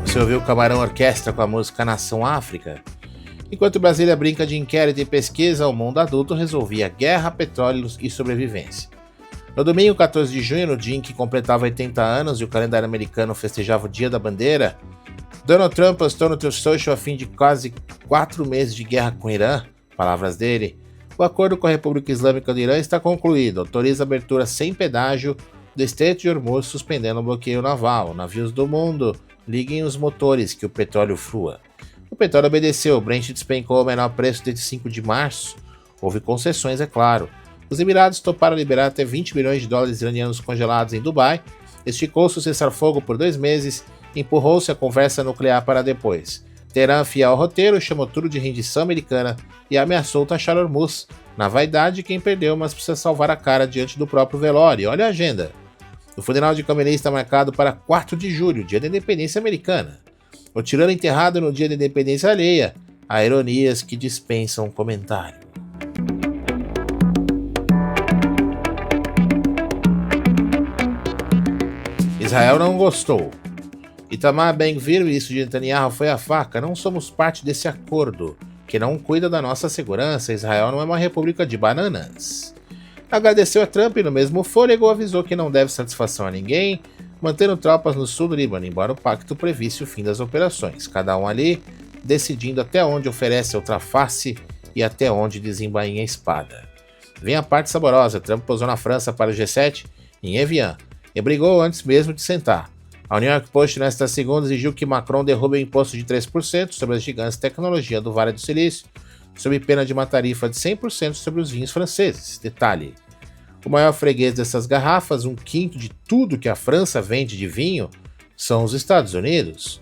Você ouviu o Camarão Orquestra com a música Nação África? Enquanto Brasília brinca de inquérito e pesquisa, o mundo adulto resolvia guerra, petróleo e sobrevivência. No domingo, 14 de junho, no dia em que completava 80 anos e o calendário americano festejava o Dia da Bandeira, Donald Trump postou no Truth Social a fim de quase 4 meses de guerra com o Irã, palavras dele, o acordo com a República Islâmica do Irã está concluído, autoriza a abertura sem pedágio do Estreito de Hormuz, suspendendo o bloqueio naval. Navios do mundo, liguem os motores que o petróleo flua. O petróleo obedeceu, o Brent despencou ao menor preço desde 5 de março. Houve concessões, é claro. Os Emirados toparam liberar até 20 milhões de dólares iranianos congelados em Dubai, esticou-se o cessar-fogo por 2 meses, empurrou-se a conversa nuclear para depois. Teherã, fiel ao roteiro, chamou tudo de rendição americana e ameaçou taxar Hormuz. Na vaidade, quem perdeu, mas precisa salvar a cara diante do próprio velório. Olha a agenda. O funeral de Khamenei está marcado para 4 de julho, dia da independência americana. O tirano enterrado no dia da independência alheia. Há ironias que dispensam comentário. Israel não gostou. Itamar Ben-Gvir, ministro de Netanyahu, foi a faca. Não somos parte desse acordo, que não cuida da nossa segurança. Israel não é uma república de bananas. Agradeceu a Trump e no mesmo fôlego avisou que não deve satisfação a ninguém, mantendo tropas no sul do Líbano, embora o pacto previsse o fim das operações. Cada um ali decidindo até onde oferece outra face e até onde desembainha a espada. Vem a parte saborosa. Trump pousou na França para o G7 em Evian e brigou antes mesmo de sentar. A New York Post nesta segunda exigiu que Macron derrube o imposto de 3% sobre as gigantes de tecnologia do Vale do Silício, sob pena de uma tarifa de 100% sobre os vinhos franceses. Detalhe: o maior freguês dessas garrafas, 1/5 de tudo que a França vende de vinho, são os Estados Unidos.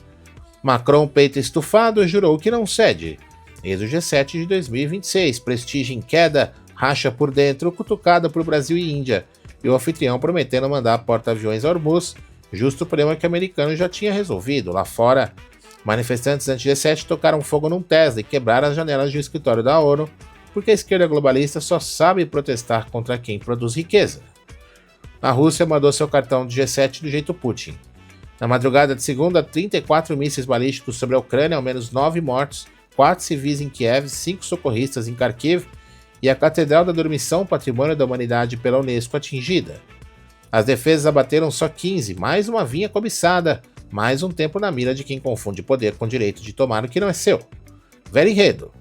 Macron, peito estufado, jurou que não cede. Eis o G7 de 2026, prestígio em queda, racha por dentro, cutucada por Brasil e Índia, e o anfitrião prometendo mandar porta-aviões a Hormuz, justo o problema que o americano já tinha resolvido. Lá fora, manifestantes anti-G7 tocaram fogo num Tesla e quebraram as janelas de um escritório da ONU, porque a esquerda globalista só sabe protestar contra quem produz riqueza. A Rússia mandou seu cartão de G7 do jeito Putin. Na madrugada de segunda, 34 mísseis balísticos sobre a Ucrânia, ao menos 9 mortos, 4 civis em Kiev, 5 socorristas em Kharkiv e a Catedral da Dormição, Patrimônio da Humanidade pela Unesco, atingida. As defesas abateram só 15, mais uma vinha cobiçada, mais um tempo na mira de quem confunde poder com direito de tomar o que não é seu. Velho enredo.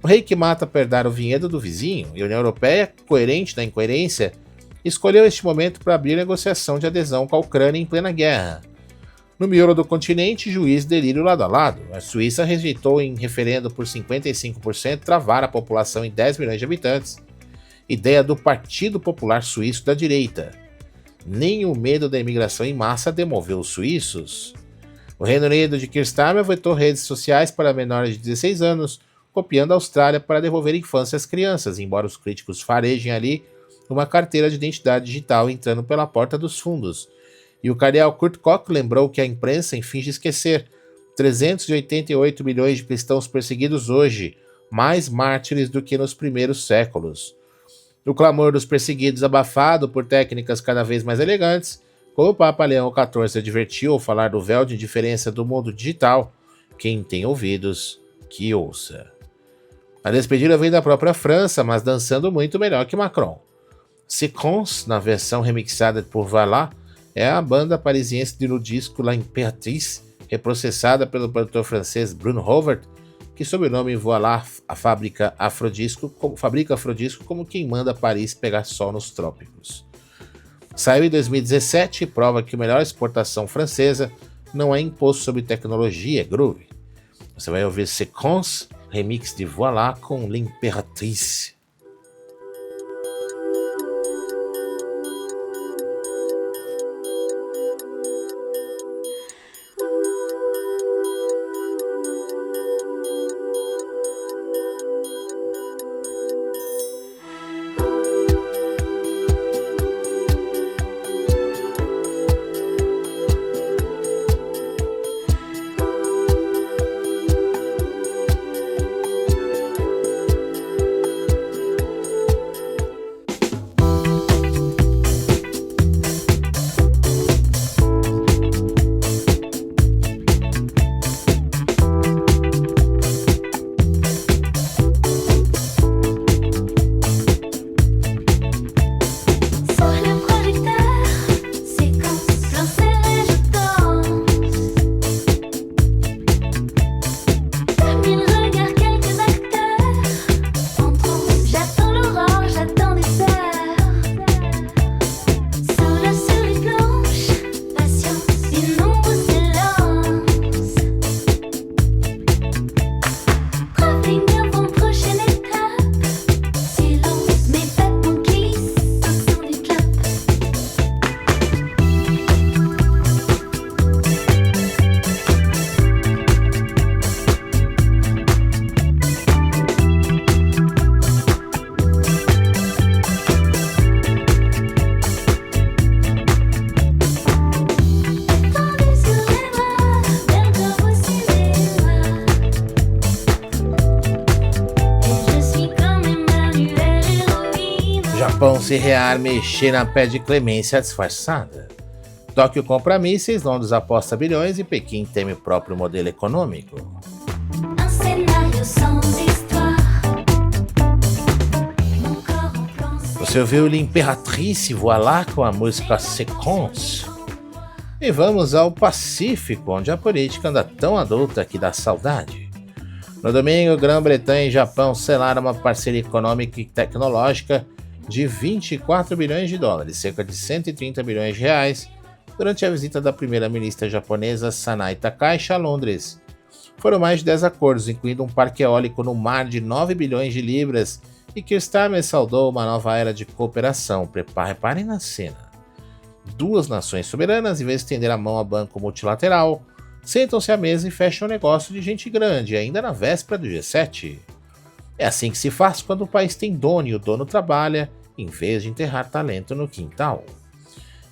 O rei que mata perdar o vinhedo do vizinho, e a União Europeia, coerente na incoerência, escolheu este momento para abrir negociação de adesão com a Ucrânia em plena guerra. No miolo do continente, juiz delírio lado a lado. A Suíça rejeitou em referendo por 55% travar a população em 10 milhões de habitantes. Ideia do Partido Popular Suíço da direita. Nem o medo da imigração em massa demoveu os suíços. O Reino Unido de Keir Starmer vetou redes sociais para menores de 16 anos, copiando a Austrália para devolver infância às crianças, embora os críticos farejem ali uma carteira de identidade digital entrando pela porta dos fundos. E o cardeal Kurt Koch lembrou que a imprensa finge esquecer 388 milhões de cristãos perseguidos hoje, mais mártires do que nos primeiros séculos. O clamor dos perseguidos abafado por técnicas cada vez mais elegantes, como o Papa Leão XIV advertiu ao falar do véu de indiferença do mundo digital, quem tem ouvidos, que ouça. A despedida vem da própria França, mas dançando muito melhor que Macron. Sequence, na versão remixada por Voilà, é a banda parisiense de no disco La Impératrice, reprocessada pelo produtor francês Bruno Hovert, que sob o nome Voilà fabrica Afrodisco como quem manda Paris pegar sol nos trópicos. Saiu em 2017 e prova que a melhor exportação francesa não é imposto sobre tecnologia, é groove. Você vai ouvir Sequence, remix de Voilà com L'Impératrice. Japão se rearma e China pede clemência disfarçada. Tóquio compra mísseis, Londres aposta bilhões e Pequim teme o próprio modelo econômico. Un scénario sans histoire. Mon corps en plan Você ouviu L'Impératrice Voilà com a música Séquence? E vamos ao Pacífico, onde a política anda tão adulta que dá saudade. No domingo, Grã-Bretanha e Japão selaram uma parceria econômica e tecnológica de 24 bilhões de dólares, cerca de 130 bilhões de reais, durante a visita da primeira-ministra japonesa Sanai Takaichi a Londres. Foram mais de 10 acordos, incluindo um parque eólico no mar de 9 bilhões de libras, e que Starmer saudou uma nova era de cooperação. Reparem na cena. Duas nações soberanas, em vez de estender a mão a banco multilateral, sentam-se à mesa e fecham um negócio de gente grande, ainda na véspera do G7. É assim que se faz quando o país tem dono e o dono trabalha, em vez de enterrar talento no quintal.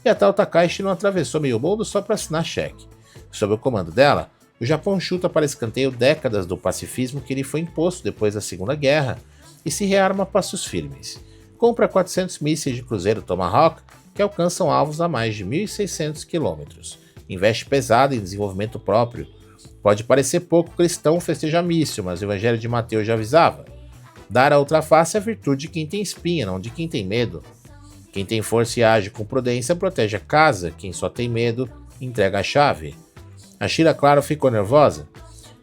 E a tal Takaichi não atravessou meio mundo só para assinar cheque. Sob o comando dela, o Japão chuta para escanteio décadas do pacifismo que lhe foi imposto depois da Segunda Guerra e se rearma a passos firmes. Compra 400 mísseis de cruzeiro Tomahawk que alcançam alvos a mais de 1.600 quilômetros. Investe pesado em desenvolvimento próprio. Pode parecer pouco cristão festejar míssil, mas o Evangelho de Mateus já avisava. Dar a outra face é a virtude de quem tem espinha, não de quem tem medo. Quem tem força e age com prudência protege a casa, quem só tem medo entrega a chave. A China, claro, ficou nervosa.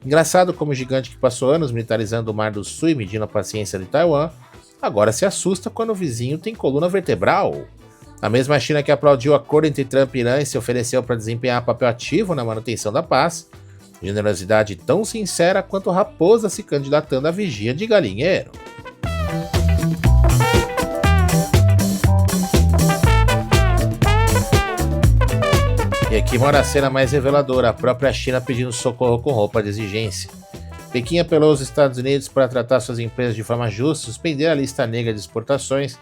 Engraçado como o gigante que passou anos militarizando o Mar do Sul e medindo a paciência de Taiwan, agora se assusta quando o vizinho tem coluna vertebral. A mesma China que aplaudiu o acordo entre Trump e Irã e se ofereceu para desempenhar papel ativo na manutenção da paz, generosidade tão sincera quanto raposa se candidatando à vigia de galinheiro. E aqui mora a cena mais reveladora, a própria China pedindo socorro com roupa de exigência. Pequim apelou aos Estados Unidos para tratar suas empresas de forma justa, suspender a lista negra de exportações,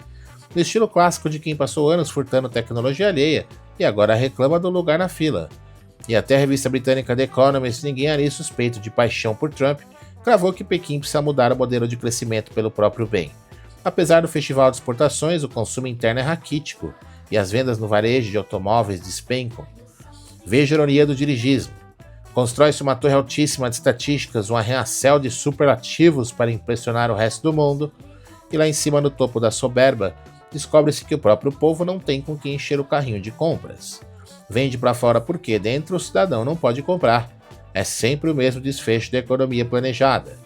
no estilo clássico de quem passou anos furtando tecnologia alheia e agora reclama do lugar na fila. E até a revista britânica The Economist, ninguém ali suspeito de paixão por Trump, cravou que Pequim precisa mudar o modelo de crescimento pelo próprio bem. Apesar do festival de exportações, o consumo interno é raquítico e as vendas no varejo de automóveis despencam. Veja a ironia do dirigismo. Constrói-se uma torre altíssima de estatísticas, um arranha-céu de superlativos para impressionar o resto do mundo, e lá em cima no topo da soberba, descobre-se que o próprio povo não tem com que encher o carrinho de compras. Vende para fora porque dentro o cidadão não pode comprar. É sempre o mesmo desfecho da economia planejada.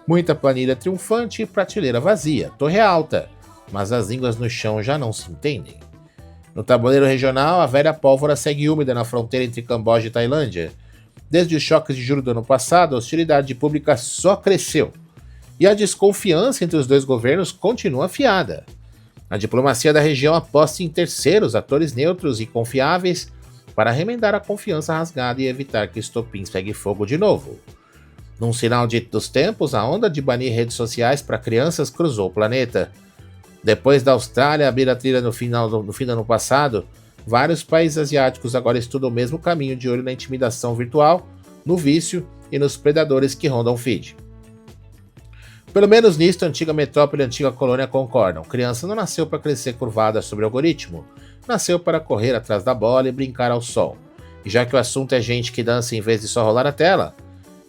Muita planilha triunfante e prateleira vazia, torre alta, mas as línguas no chão já não se entendem. No tabuleiro regional, a velha pólvora segue úmida na fronteira entre Camboja e Tailândia. Desde os choques de julho do ano passado, a hostilidade pública só cresceu. E a desconfiança entre os dois governos continua afiada. A diplomacia da região aposta em terceiros, atores neutros e confiáveis, para remendar a confiança rasgada e evitar que estopins pegue fogo de novo. Num sinal dito dos tempos, a onda de banir redes sociais para crianças cruzou o planeta. Depois da Austrália abrir a trilha no fim do ano passado, vários países asiáticos agora estudam o mesmo caminho de olho na intimidação virtual, no vício e nos predadores que rondam o feed. Pelo menos nisto, a antiga metrópole e a antiga colônia concordam. Criança não nasceu para crescer curvada sobre o algoritmo, nasceu para correr atrás da bola e brincar ao sol. E já que o assunto é gente que dança em vez de só rolar a tela,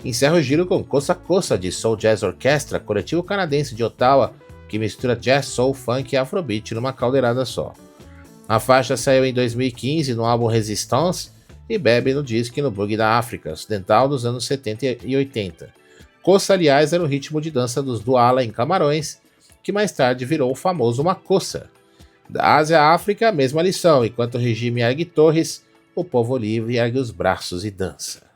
encerra o giro com Coça Coça, de Soul Jazz Orchestra, coletivo canadense de Ottawa, que mistura jazz, soul, funk e afrobeat numa caldeirada só. A faixa saiu em 2015 no álbum Resistance e bebe no disco e no boogie da África Ocidental dos anos 70 e 80. Coça, aliás, era o ritmo de dança dos Duala em Camarões, que mais tarde virou o famoso Makossa. Da Ásia à África, a mesma lição, enquanto o regime ergue torres, o povo livre ergue os braços e dança.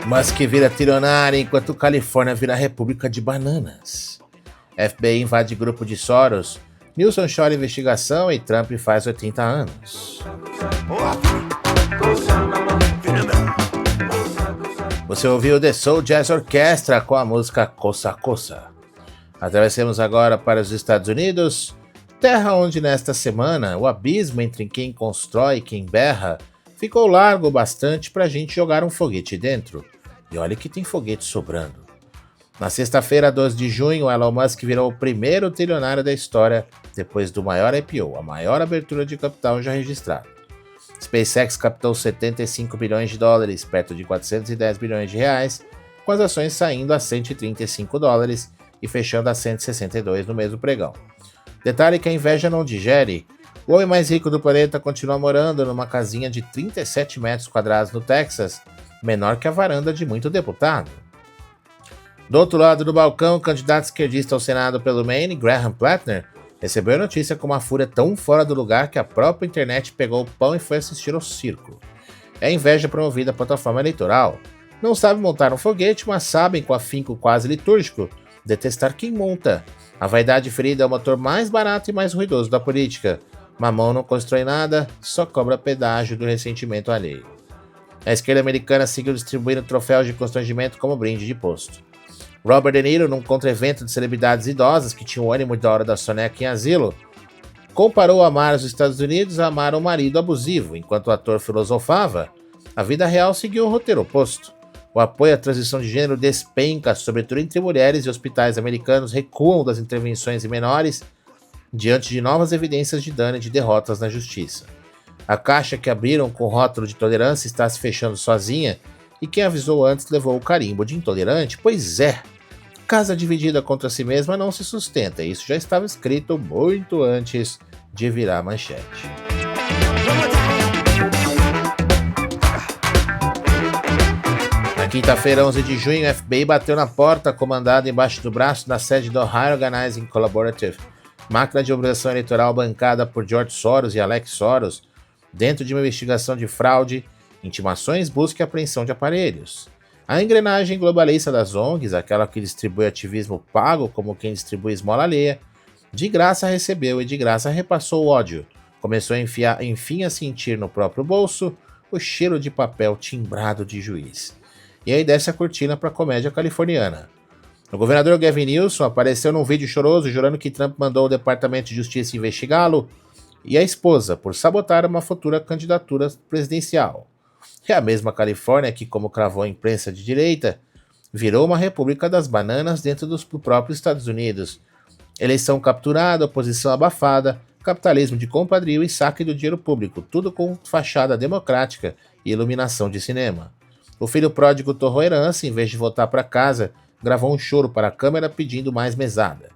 Musk vira trilionário enquanto Califórnia vira república de bananas. FBI invade grupo de Soros. Nilson chora investigação e Trump faz 80 anos. Você ouviu The Soul Jazz Orchestra com a música Coça Coça. Atravessemos agora para os Estados Unidos, terra onde nesta semana o abismo entre quem constrói e quem berra ficou largo bastante para a gente jogar um foguete dentro. E olha que tem foguete sobrando. Na sexta-feira, 12 de junho, Elon Musk virou o primeiro trilionário da história depois do maior IPO, a maior abertura de capital já registrada. SpaceX captou 75 bilhões de dólares, perto de 410 bilhões de reais, com as ações saindo a 135 dólares e fechando a 162 no mesmo pregão. Detalhe que a inveja não digere. O homem mais rico do planeta continua morando numa casinha de 37 metros quadrados no Texas, menor que a varanda de muito deputado. Do outro lado do balcão, o candidato esquerdista ao Senado pelo Maine, Graham Plattner, recebeu a notícia com uma fúria tão fora do lugar que a própria internet pegou o pão e foi assistir ao circo. É inveja promovida à plataforma eleitoral. Não sabem montar um foguete, mas sabem, com afinco quase litúrgico, detestar quem monta. A vaidade ferida é o motor mais barato e mais ruidoso da política. Mamão não constrói nada, só cobra pedágio do ressentimento alheio. A esquerda americana seguiu distribuindo troféus de constrangimento como brinde de posto. Robert De Niro, num contra-evento de celebridades idosas que tinham o ânimo da hora da soneca em asilo, comparou amar os Estados Unidos a amar um marido abusivo. Enquanto o ator filosofava, a vida real seguiu o roteiro oposto. O apoio à transição de gênero despenca, sobretudo entre mulheres, e hospitais americanos recuam das intervenções em menores diante de novas evidências de dano e de derrotas na justiça. A caixa que abriram com rótulo de tolerância está se fechando sozinha, e quem avisou antes levou o carimbo de intolerante? Pois é, casa dividida contra si mesma não se sustenta, e isso já estava escrito muito antes de virar manchete. Na quinta-feira, 11 de junho, a FBI bateu na porta comandada embaixo do braço na sede do Ohio Organizing Collaborative, máquina de organização eleitoral bancada por George Soros e Alex Soros, dentro de uma investigação de fraude, intimações, busca e apreensão de aparelhos. A engrenagem globalista das ONGs, aquela que distribui ativismo pago como quem distribui esmola alheia, de graça recebeu e de graça repassou o ódio. Começou a enfim a sentir no próprio bolso o cheiro de papel timbrado de juiz. E aí desce a cortina para a comédia californiana. O governador Gavin Newsom apareceu num vídeo choroso jurando que Trump mandou o Departamento de Justiça investigá-lo e a esposa por sabotar uma futura candidatura presidencial. É a mesma Califórnia que, como cravou a imprensa de direita, virou uma república das bananas dentro do próprio Estados Unidos. Eleição capturada, oposição abafada, capitalismo de compadrio e saque do dinheiro público, tudo com fachada democrática e iluminação de cinema. O filho pródigo torrou herança, em vez de voltar para casa, gravou um choro para a câmera pedindo mais mesada.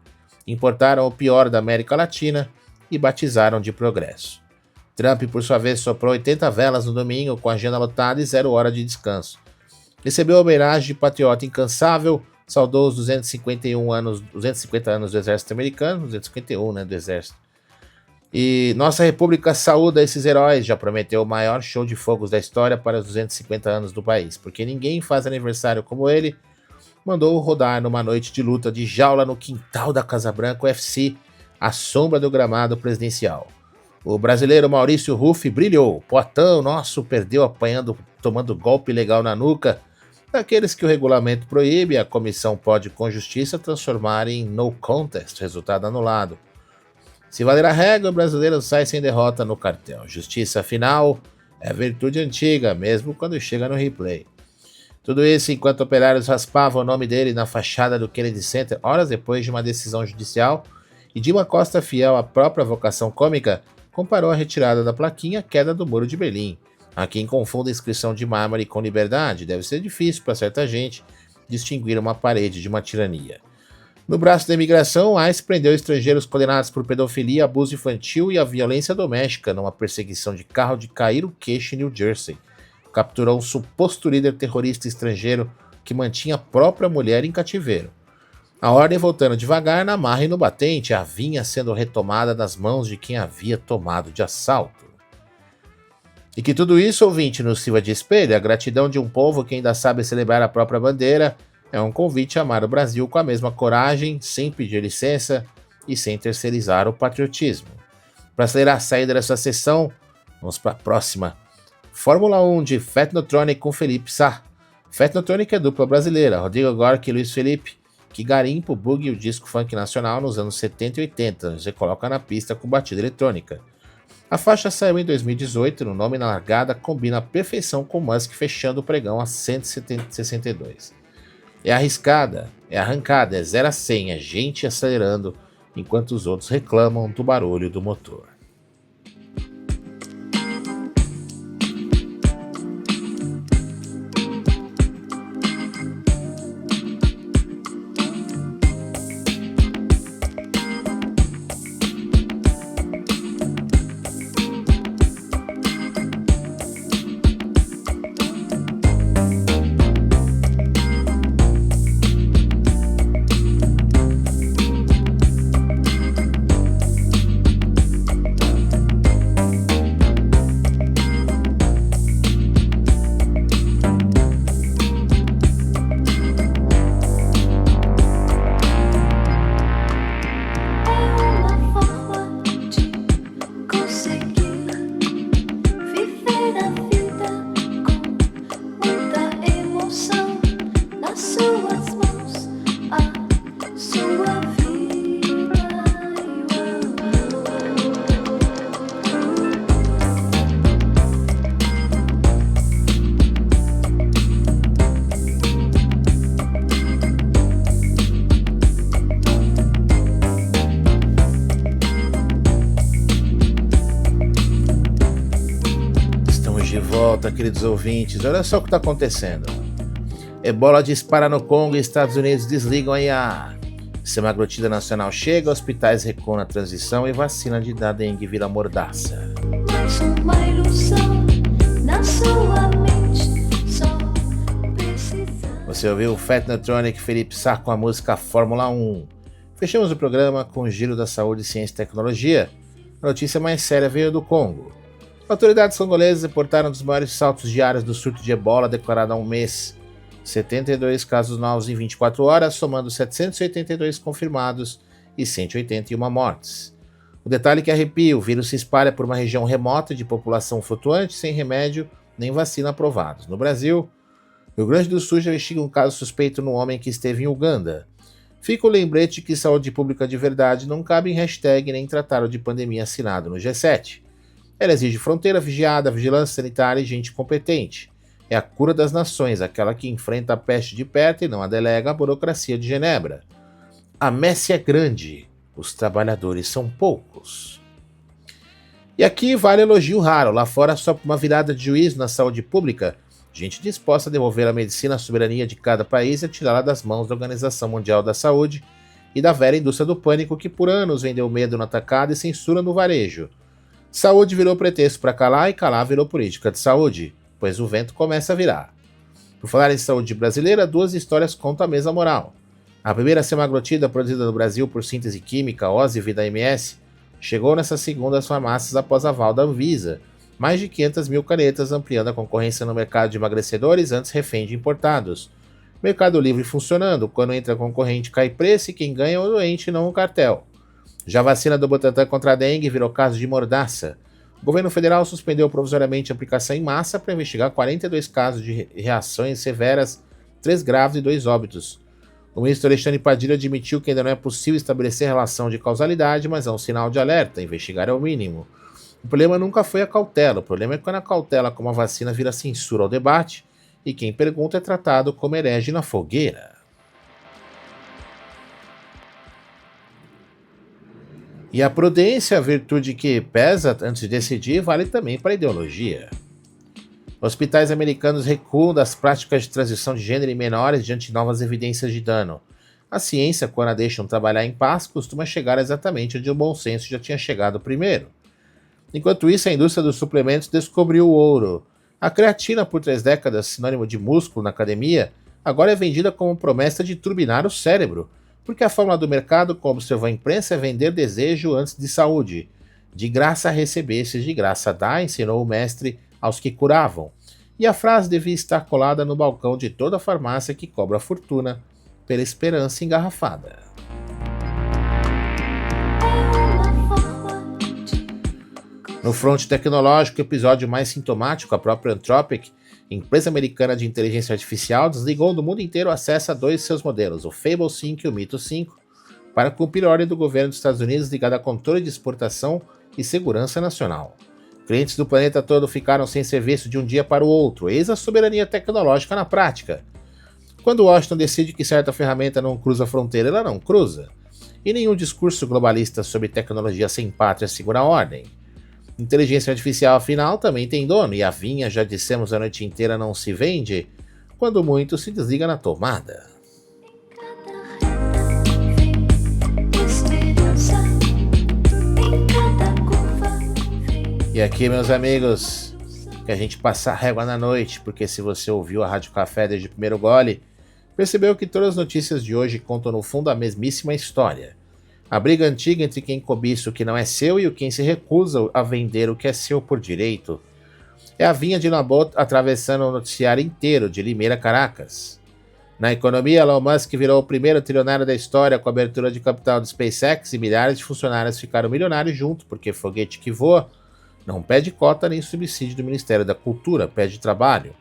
Importaram o pior da América Latina e batizaram de progresso. Trump, por sua vez, soprou 80 velas no domingo, com a agenda lotada e 0 hora de descanso. Recebeu a homenagem de patriota incansável, saudou os 250 anos do exército americano, 251, do exército. E nossa república saúda esses heróis, já prometeu o maior show de fogos da história para os 250 anos do país, porque ninguém faz aniversário como ele. Mandou rodar numa noite de luta de jaula no quintal da Casa Branca UFC, à sombra do gramado presidencial. O brasileiro Maurício Ruffi brilhou. Poatão nosso perdeu tomando golpe legal na nuca, daqueles que o regulamento proíbe, a comissão pode com justiça transformar em no contest, resultado anulado. Se valer a regra, o brasileiro sai sem derrota no cartel. Justiça final é virtude antiga, mesmo quando chega no replay. Tudo isso enquanto operários raspavam o nome dele na fachada do Kennedy Center, horas depois de uma decisão judicial, e Dilma Costa, fiel à própria vocação cômica, comparou a retirada da plaquinha à queda do Muro de Berlim. Há quem confunda a inscrição de mármore com liberdade, deve ser difícil para certa gente distinguir uma parede de uma tirania. No braço da imigração, a ICE prendeu estrangeiros condenados por pedofilia, abuso infantil e a violência doméstica numa perseguição de carro de cair o queixo em New Jersey. Capturou um suposto líder terrorista estrangeiro que mantinha a própria mulher em cativeiro. A ordem voltando devagar na marra e no batente, a vinha sendo retomada das mãos de quem havia tomado de assalto. E que tudo isso, ouvinte, nos sirva de espelho, a gratidão de um povo que ainda sabe celebrar a própria bandeira é um convite a amar o Brasil com a mesma coragem, sem pedir licença e sem terceirizar o patriotismo. Para acelerar a saída dessa sessão, vamos para a próxima. Fórmula 1 de Fatnotronic com Felipe Sá. Fatnotronic é dupla brasileira, Rodrigo Gork e Luiz Felipe, que garimpa o boogie e o disco funk nacional nos anos 70 e 80, e coloca na pista com batida eletrônica. A faixa saiu em 2018, no nome na largada combina a perfeição com Musk fechando o pregão a 162. É arriscada, é arrancada, é 0 a 100, é gente acelerando, enquanto os outros reclamam do barulho do motor. Queridos ouvintes, olha só o que está acontecendo. Ebola dispara no Congo e Estados Unidos desligam a IA. Semaglutida nacional chega, hospitais recuam na transição e vacina de da dengue vira mordaça. Mais uma ilusão na sua mente, só precisando. Você ouviu o Fatnotronic Felipe Sá com a música Fórmula 1. Fechamos o programa com o giro da saúde, ciência e tecnologia. A notícia mais séria veio do Congo. Autoridades congolesas reportaram um dos maiores saltos diários do surto de ebola declarado há um mês. 72 casos novos em 24 horas, somando 782 confirmados e 181 mortes. O detalhe que arrepia: o vírus se espalha por uma região remota de população flutuante, sem remédio nem vacina aprovados. No Brasil, o Rio Grande do Sul já investiga um caso suspeito no homem que esteve em Uganda. Fica o lembrete que saúde pública de verdade não cabe em hashtag nem tratado de pandemia assinado no G7. Ela exige fronteira vigiada, vigilância sanitária e gente competente. É a cura das nações, aquela que enfrenta a peste de perto e não a delega à burocracia de Genebra. A messe é grande, os trabalhadores são poucos. E aqui vale elogio raro, lá fora só por uma virada de juízo na saúde pública, gente disposta a devolver à medicina a soberania de cada país e a tirá-la das mãos da Organização Mundial da Saúde e da velha indústria do pânico que por anos vendeu medo no atacado e censura no varejo. Saúde virou pretexto para calar e calar virou política de saúde, pois o vento começa a virar. Por falar em saúde brasileira, 2 histórias contam a mesma moral. A primeira semaglutida produzida no Brasil por síntese química, Ozivy da MS, chegou nessa segunda às farmácias após aval da Anvisa, mais de 500 mil canetas ampliando a concorrência no mercado de emagrecedores antes refém de importados. Mercado livre funcionando, quando entra concorrente cai preço e quem ganha é o doente e não o cartel. Já a vacina do Butantan contra a dengue virou caso de mordaça. O governo federal suspendeu provisoriamente a aplicação em massa para investigar 42 casos de reações severas, 3 graves e 2 óbitos. O ministro Alexandre Padilha admitiu que ainda não é possível estabelecer relação de causalidade, mas é um sinal de alerta, investigar é o mínimo. O problema nunca foi a cautela, o problema é quando a cautela com a vacina vira censura ao debate e quem pergunta é tratado como herege na fogueira. E a prudência, a virtude que pesa antes de decidir, vale também para a ideologia. Hospitais americanos recuam das práticas de transição de gênero em menores diante de novas evidências de dano. A ciência, quando a deixam trabalhar em paz, costuma chegar exatamente onde o bom senso já tinha chegado primeiro. Enquanto isso, a indústria dos suplementos descobriu o ouro. A creatina, por 3 décadas sinônimo de músculo na academia, agora é vendida como promessa de turbinar o cérebro, porque a fórmula do mercado, como observou a imprensa, é vender desejo antes de saúde. De graça recebestes, de graça dá, ensinou o mestre aos que curavam, e a frase devia estar colada no balcão de toda farmácia que cobra fortuna pela esperança engarrafada. No fronte tecnológico, o episódio mais sintomático, a própria Anthropic, empresa americana de inteligência artificial, desligou do mundo inteiro o acesso a dois de seus modelos, o Fable 5 e o Mythos 5, para cumprir a ordem do governo dos Estados Unidos ligada a controle de exportação e segurança nacional. Clientes do planeta todo ficaram sem serviço de um dia para o outro, eis a soberania tecnológica na prática. Quando Washington decide que certa ferramenta não cruza a fronteira, ela não cruza. E nenhum discurso globalista sobre tecnologia sem pátria segura a ordem. Inteligência artificial, afinal, também tem dono, e a vinha, já dissemos a noite inteira, não se vende, quando muito se desliga na tomada. E aqui, meus amigos, que a gente passa a régua na noite, porque se você ouviu a Rádio Café desde o primeiro gole, percebeu que todas as notícias de hoje contam no fundo a mesmíssima história. A briga antiga entre quem cobiça o que não é seu e o quem se recusa a vender o que é seu por direito. É a vinha de Nabot atravessando o noticiário inteiro, de Limeira a Caracas. Na economia, Elon Musk virou o primeiro trilionário da história com a abertura de capital do SpaceX e milhares de funcionários ficaram milionários junto, porque foguete que voa não pede cota nem subsídio do Ministério da Cultura, pede trabalho.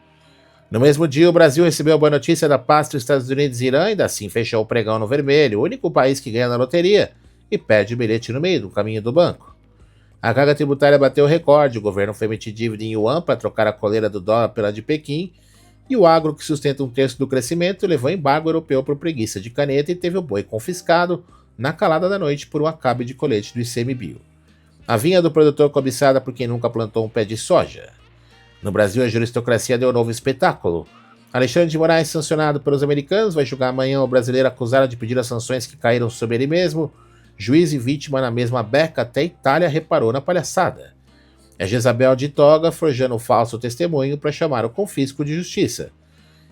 No mesmo dia, o Brasil recebeu a boa notícia da paz dos Estados Unidos e Irã, ainda assim fechou o pregão no vermelho, o único país que ganha na loteria, e perde o bilhete no meio do caminho do banco. A carga tributária bateu o recorde, o governo foi emitir dívida em yuan para trocar a coleira do dólar pela de Pequim, e o agro, que sustenta um terço do crescimento, levou embargo europeu por preguiça de caneta e teve o boi confiscado na calada da noite por um acabe de colete do ICMBio. A vinha do produtor cobiçada por quem nunca plantou um pé de soja. No Brasil, a juristocracia deu um novo espetáculo. Alexandre de Moraes, sancionado pelos americanos, vai julgar amanhã o brasileiro acusado de pedir as sanções que caíram sobre ele mesmo. Juiz e vítima na mesma beca, até a Itália reparou na palhaçada. É Jezabel de toga forjando um falso testemunho para chamar o confisco de justiça.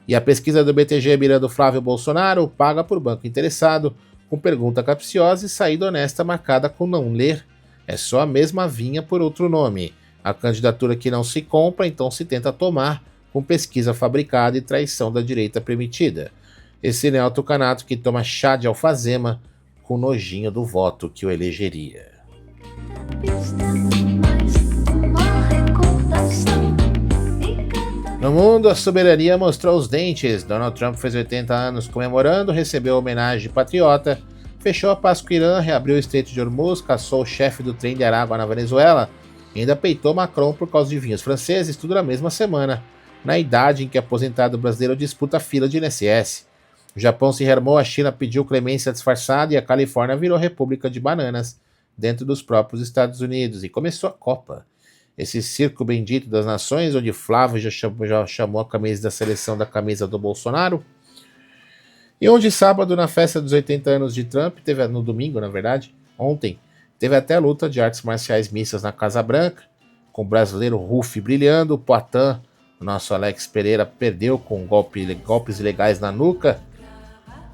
E a pesquisa do BTG mirando Flávio Bolsonaro paga por banco interessado, com pergunta capciosa e saída honesta marcada com não ler. É só a mesma vinha por outro nome. A candidatura que não se compra, então se tenta tomar, com pesquisa fabricada e traição da direita permitida. Esse neotucanato que toma chá de alfazema, com nojinho do voto que o elegeria. No mundo, a soberania mostrou os dentes. Donald Trump fez 80 anos comemorando, recebeu a homenagem de patriota, fechou a paz com o Irã, reabriu o Estreito de Hormuz, caçou o chefe do trem de Aragua na Venezuela e ainda peitou Macron por causa de vinhos franceses, tudo na mesma semana, na idade em que aposentado brasileiro disputa a fila de INSS. O Japão se rearmou, a China pediu clemência disfarçada e a Califórnia virou república de bananas dentro dos próprios Estados Unidos. E começou a Copa. Esse circo bendito das nações, onde Flávio já chamou a camisa da seleção da camisa do Bolsonaro. E onde sábado, na festa dos 80 anos de Trump, no domingo, na verdade, ontem, teve até a luta de artes marciais mistas na Casa Branca, com o brasileiro Rufi brilhando, o Poitin, o nosso Alex Pereira, perdeu com golpes ilegais na nuca.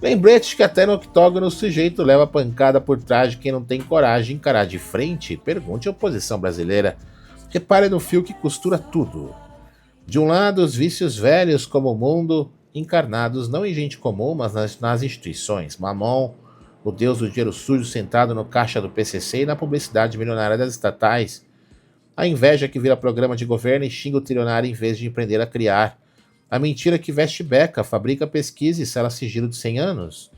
Lembrete que até no octógono o sujeito leva pancada por trás de quem não tem coragem de encarar de frente? Pergunte a oposição brasileira. Repare no fio que costura tudo. De um lado, os vícios velhos como o mundo, encarnados não em gente comum, mas nas instituições. Mamon, o deus do dinheiro sujo sentado no caixa do PCC e na publicidade milionária das estatais. A inveja que vira programa de governo e xinga o trilionário em vez de empreender a criar. A mentira que veste beca, fabrica pesquisa e sela sigilo de 100 anos.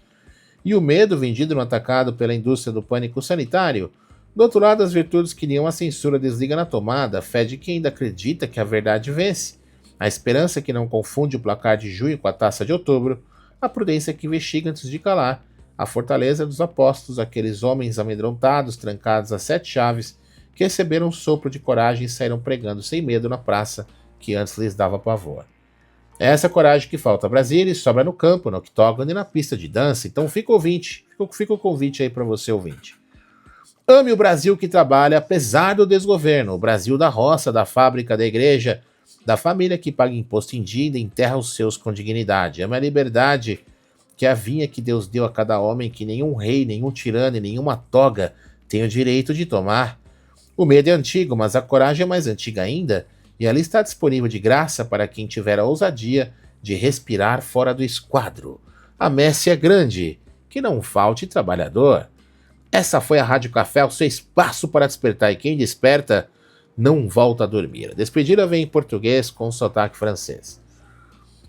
E o medo vendido no atacado pela indústria do pânico sanitário. Do outro lado, as virtudes que nenhuma censura desliga na tomada, a fé de quem ainda acredita que a verdade vence, a esperança que não confunde o placar de junho com a taça de outubro, a prudência que investiga antes de calar, a fortaleza dos apóstolos, aqueles homens amedrontados, trancados a 7 chaves, que receberam um sopro de coragem e saíram pregando sem medo na praça que antes lhes dava pavor. É essa coragem que falta a Brasília e sobra no campo, no octógono e na pista de dança. Então fica o convite aí para você, ouvinte. Ame o Brasil que trabalha apesar do desgoverno, o Brasil da roça, da fábrica, da igreja, da família que paga imposto em dia e enterra os seus com dignidade. Ame a liberdade, que é a vinha que Deus deu a cada homem, que nenhum rei, nenhum tirano e nenhuma toga tem o direito de tomar. O medo é antigo, mas a coragem é mais antiga ainda, e ela está disponível de graça para quem tiver a ousadia de respirar fora do esquadro. A messe é grande, que não falte trabalhador. Essa foi a Rádio Café, o seu espaço para despertar, e quem desperta não volta a dormir. A despedida vem em português com sotaque francês.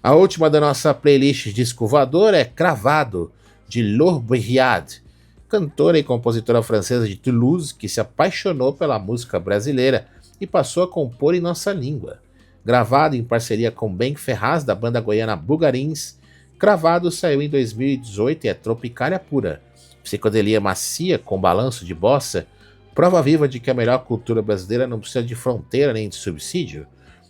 A última da nossa playlist Disco Voador é Cravado, de Laure Brigade, cantora e compositora francesa de Toulouse que se apaixonou pela música brasileira e passou a compor em nossa língua. Gravado em parceria com Ben Ferraz, da banda goiana Bugarins, Cravado saiu em 2018 e é tropicália pura. Psicodelia macia com balanço de bossa, prova viva de que a melhor cultura brasileira não precisa de fronteira nem de subsídio.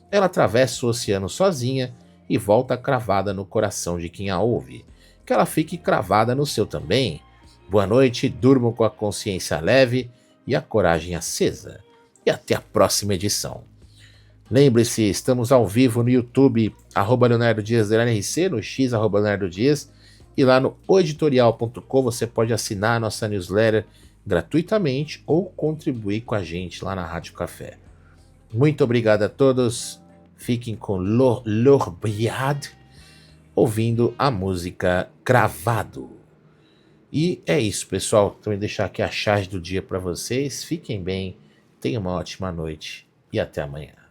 Ela atravessa o oceano sozinha e volta cravada no coração de quem a ouve. Que ela fique cravada no seu também. Boa noite, durmam com a consciência leve e a coragem acesa. E até a próxima edição. Lembre-se, estamos ao vivo no YouTube, @LeonardoDias_RC, no X, @LeonardoDias, e lá no oeditorial.com você pode assinar a nossa newsletter gratuitamente ou contribuir com a gente lá na Rádio Café. Muito obrigado a todos, fiquem com Laure Brigade, ouvindo a música Cravado. E é isso, pessoal, também deixar aqui a charge do dia para vocês, fiquem bem, tenham uma ótima noite e até amanhã.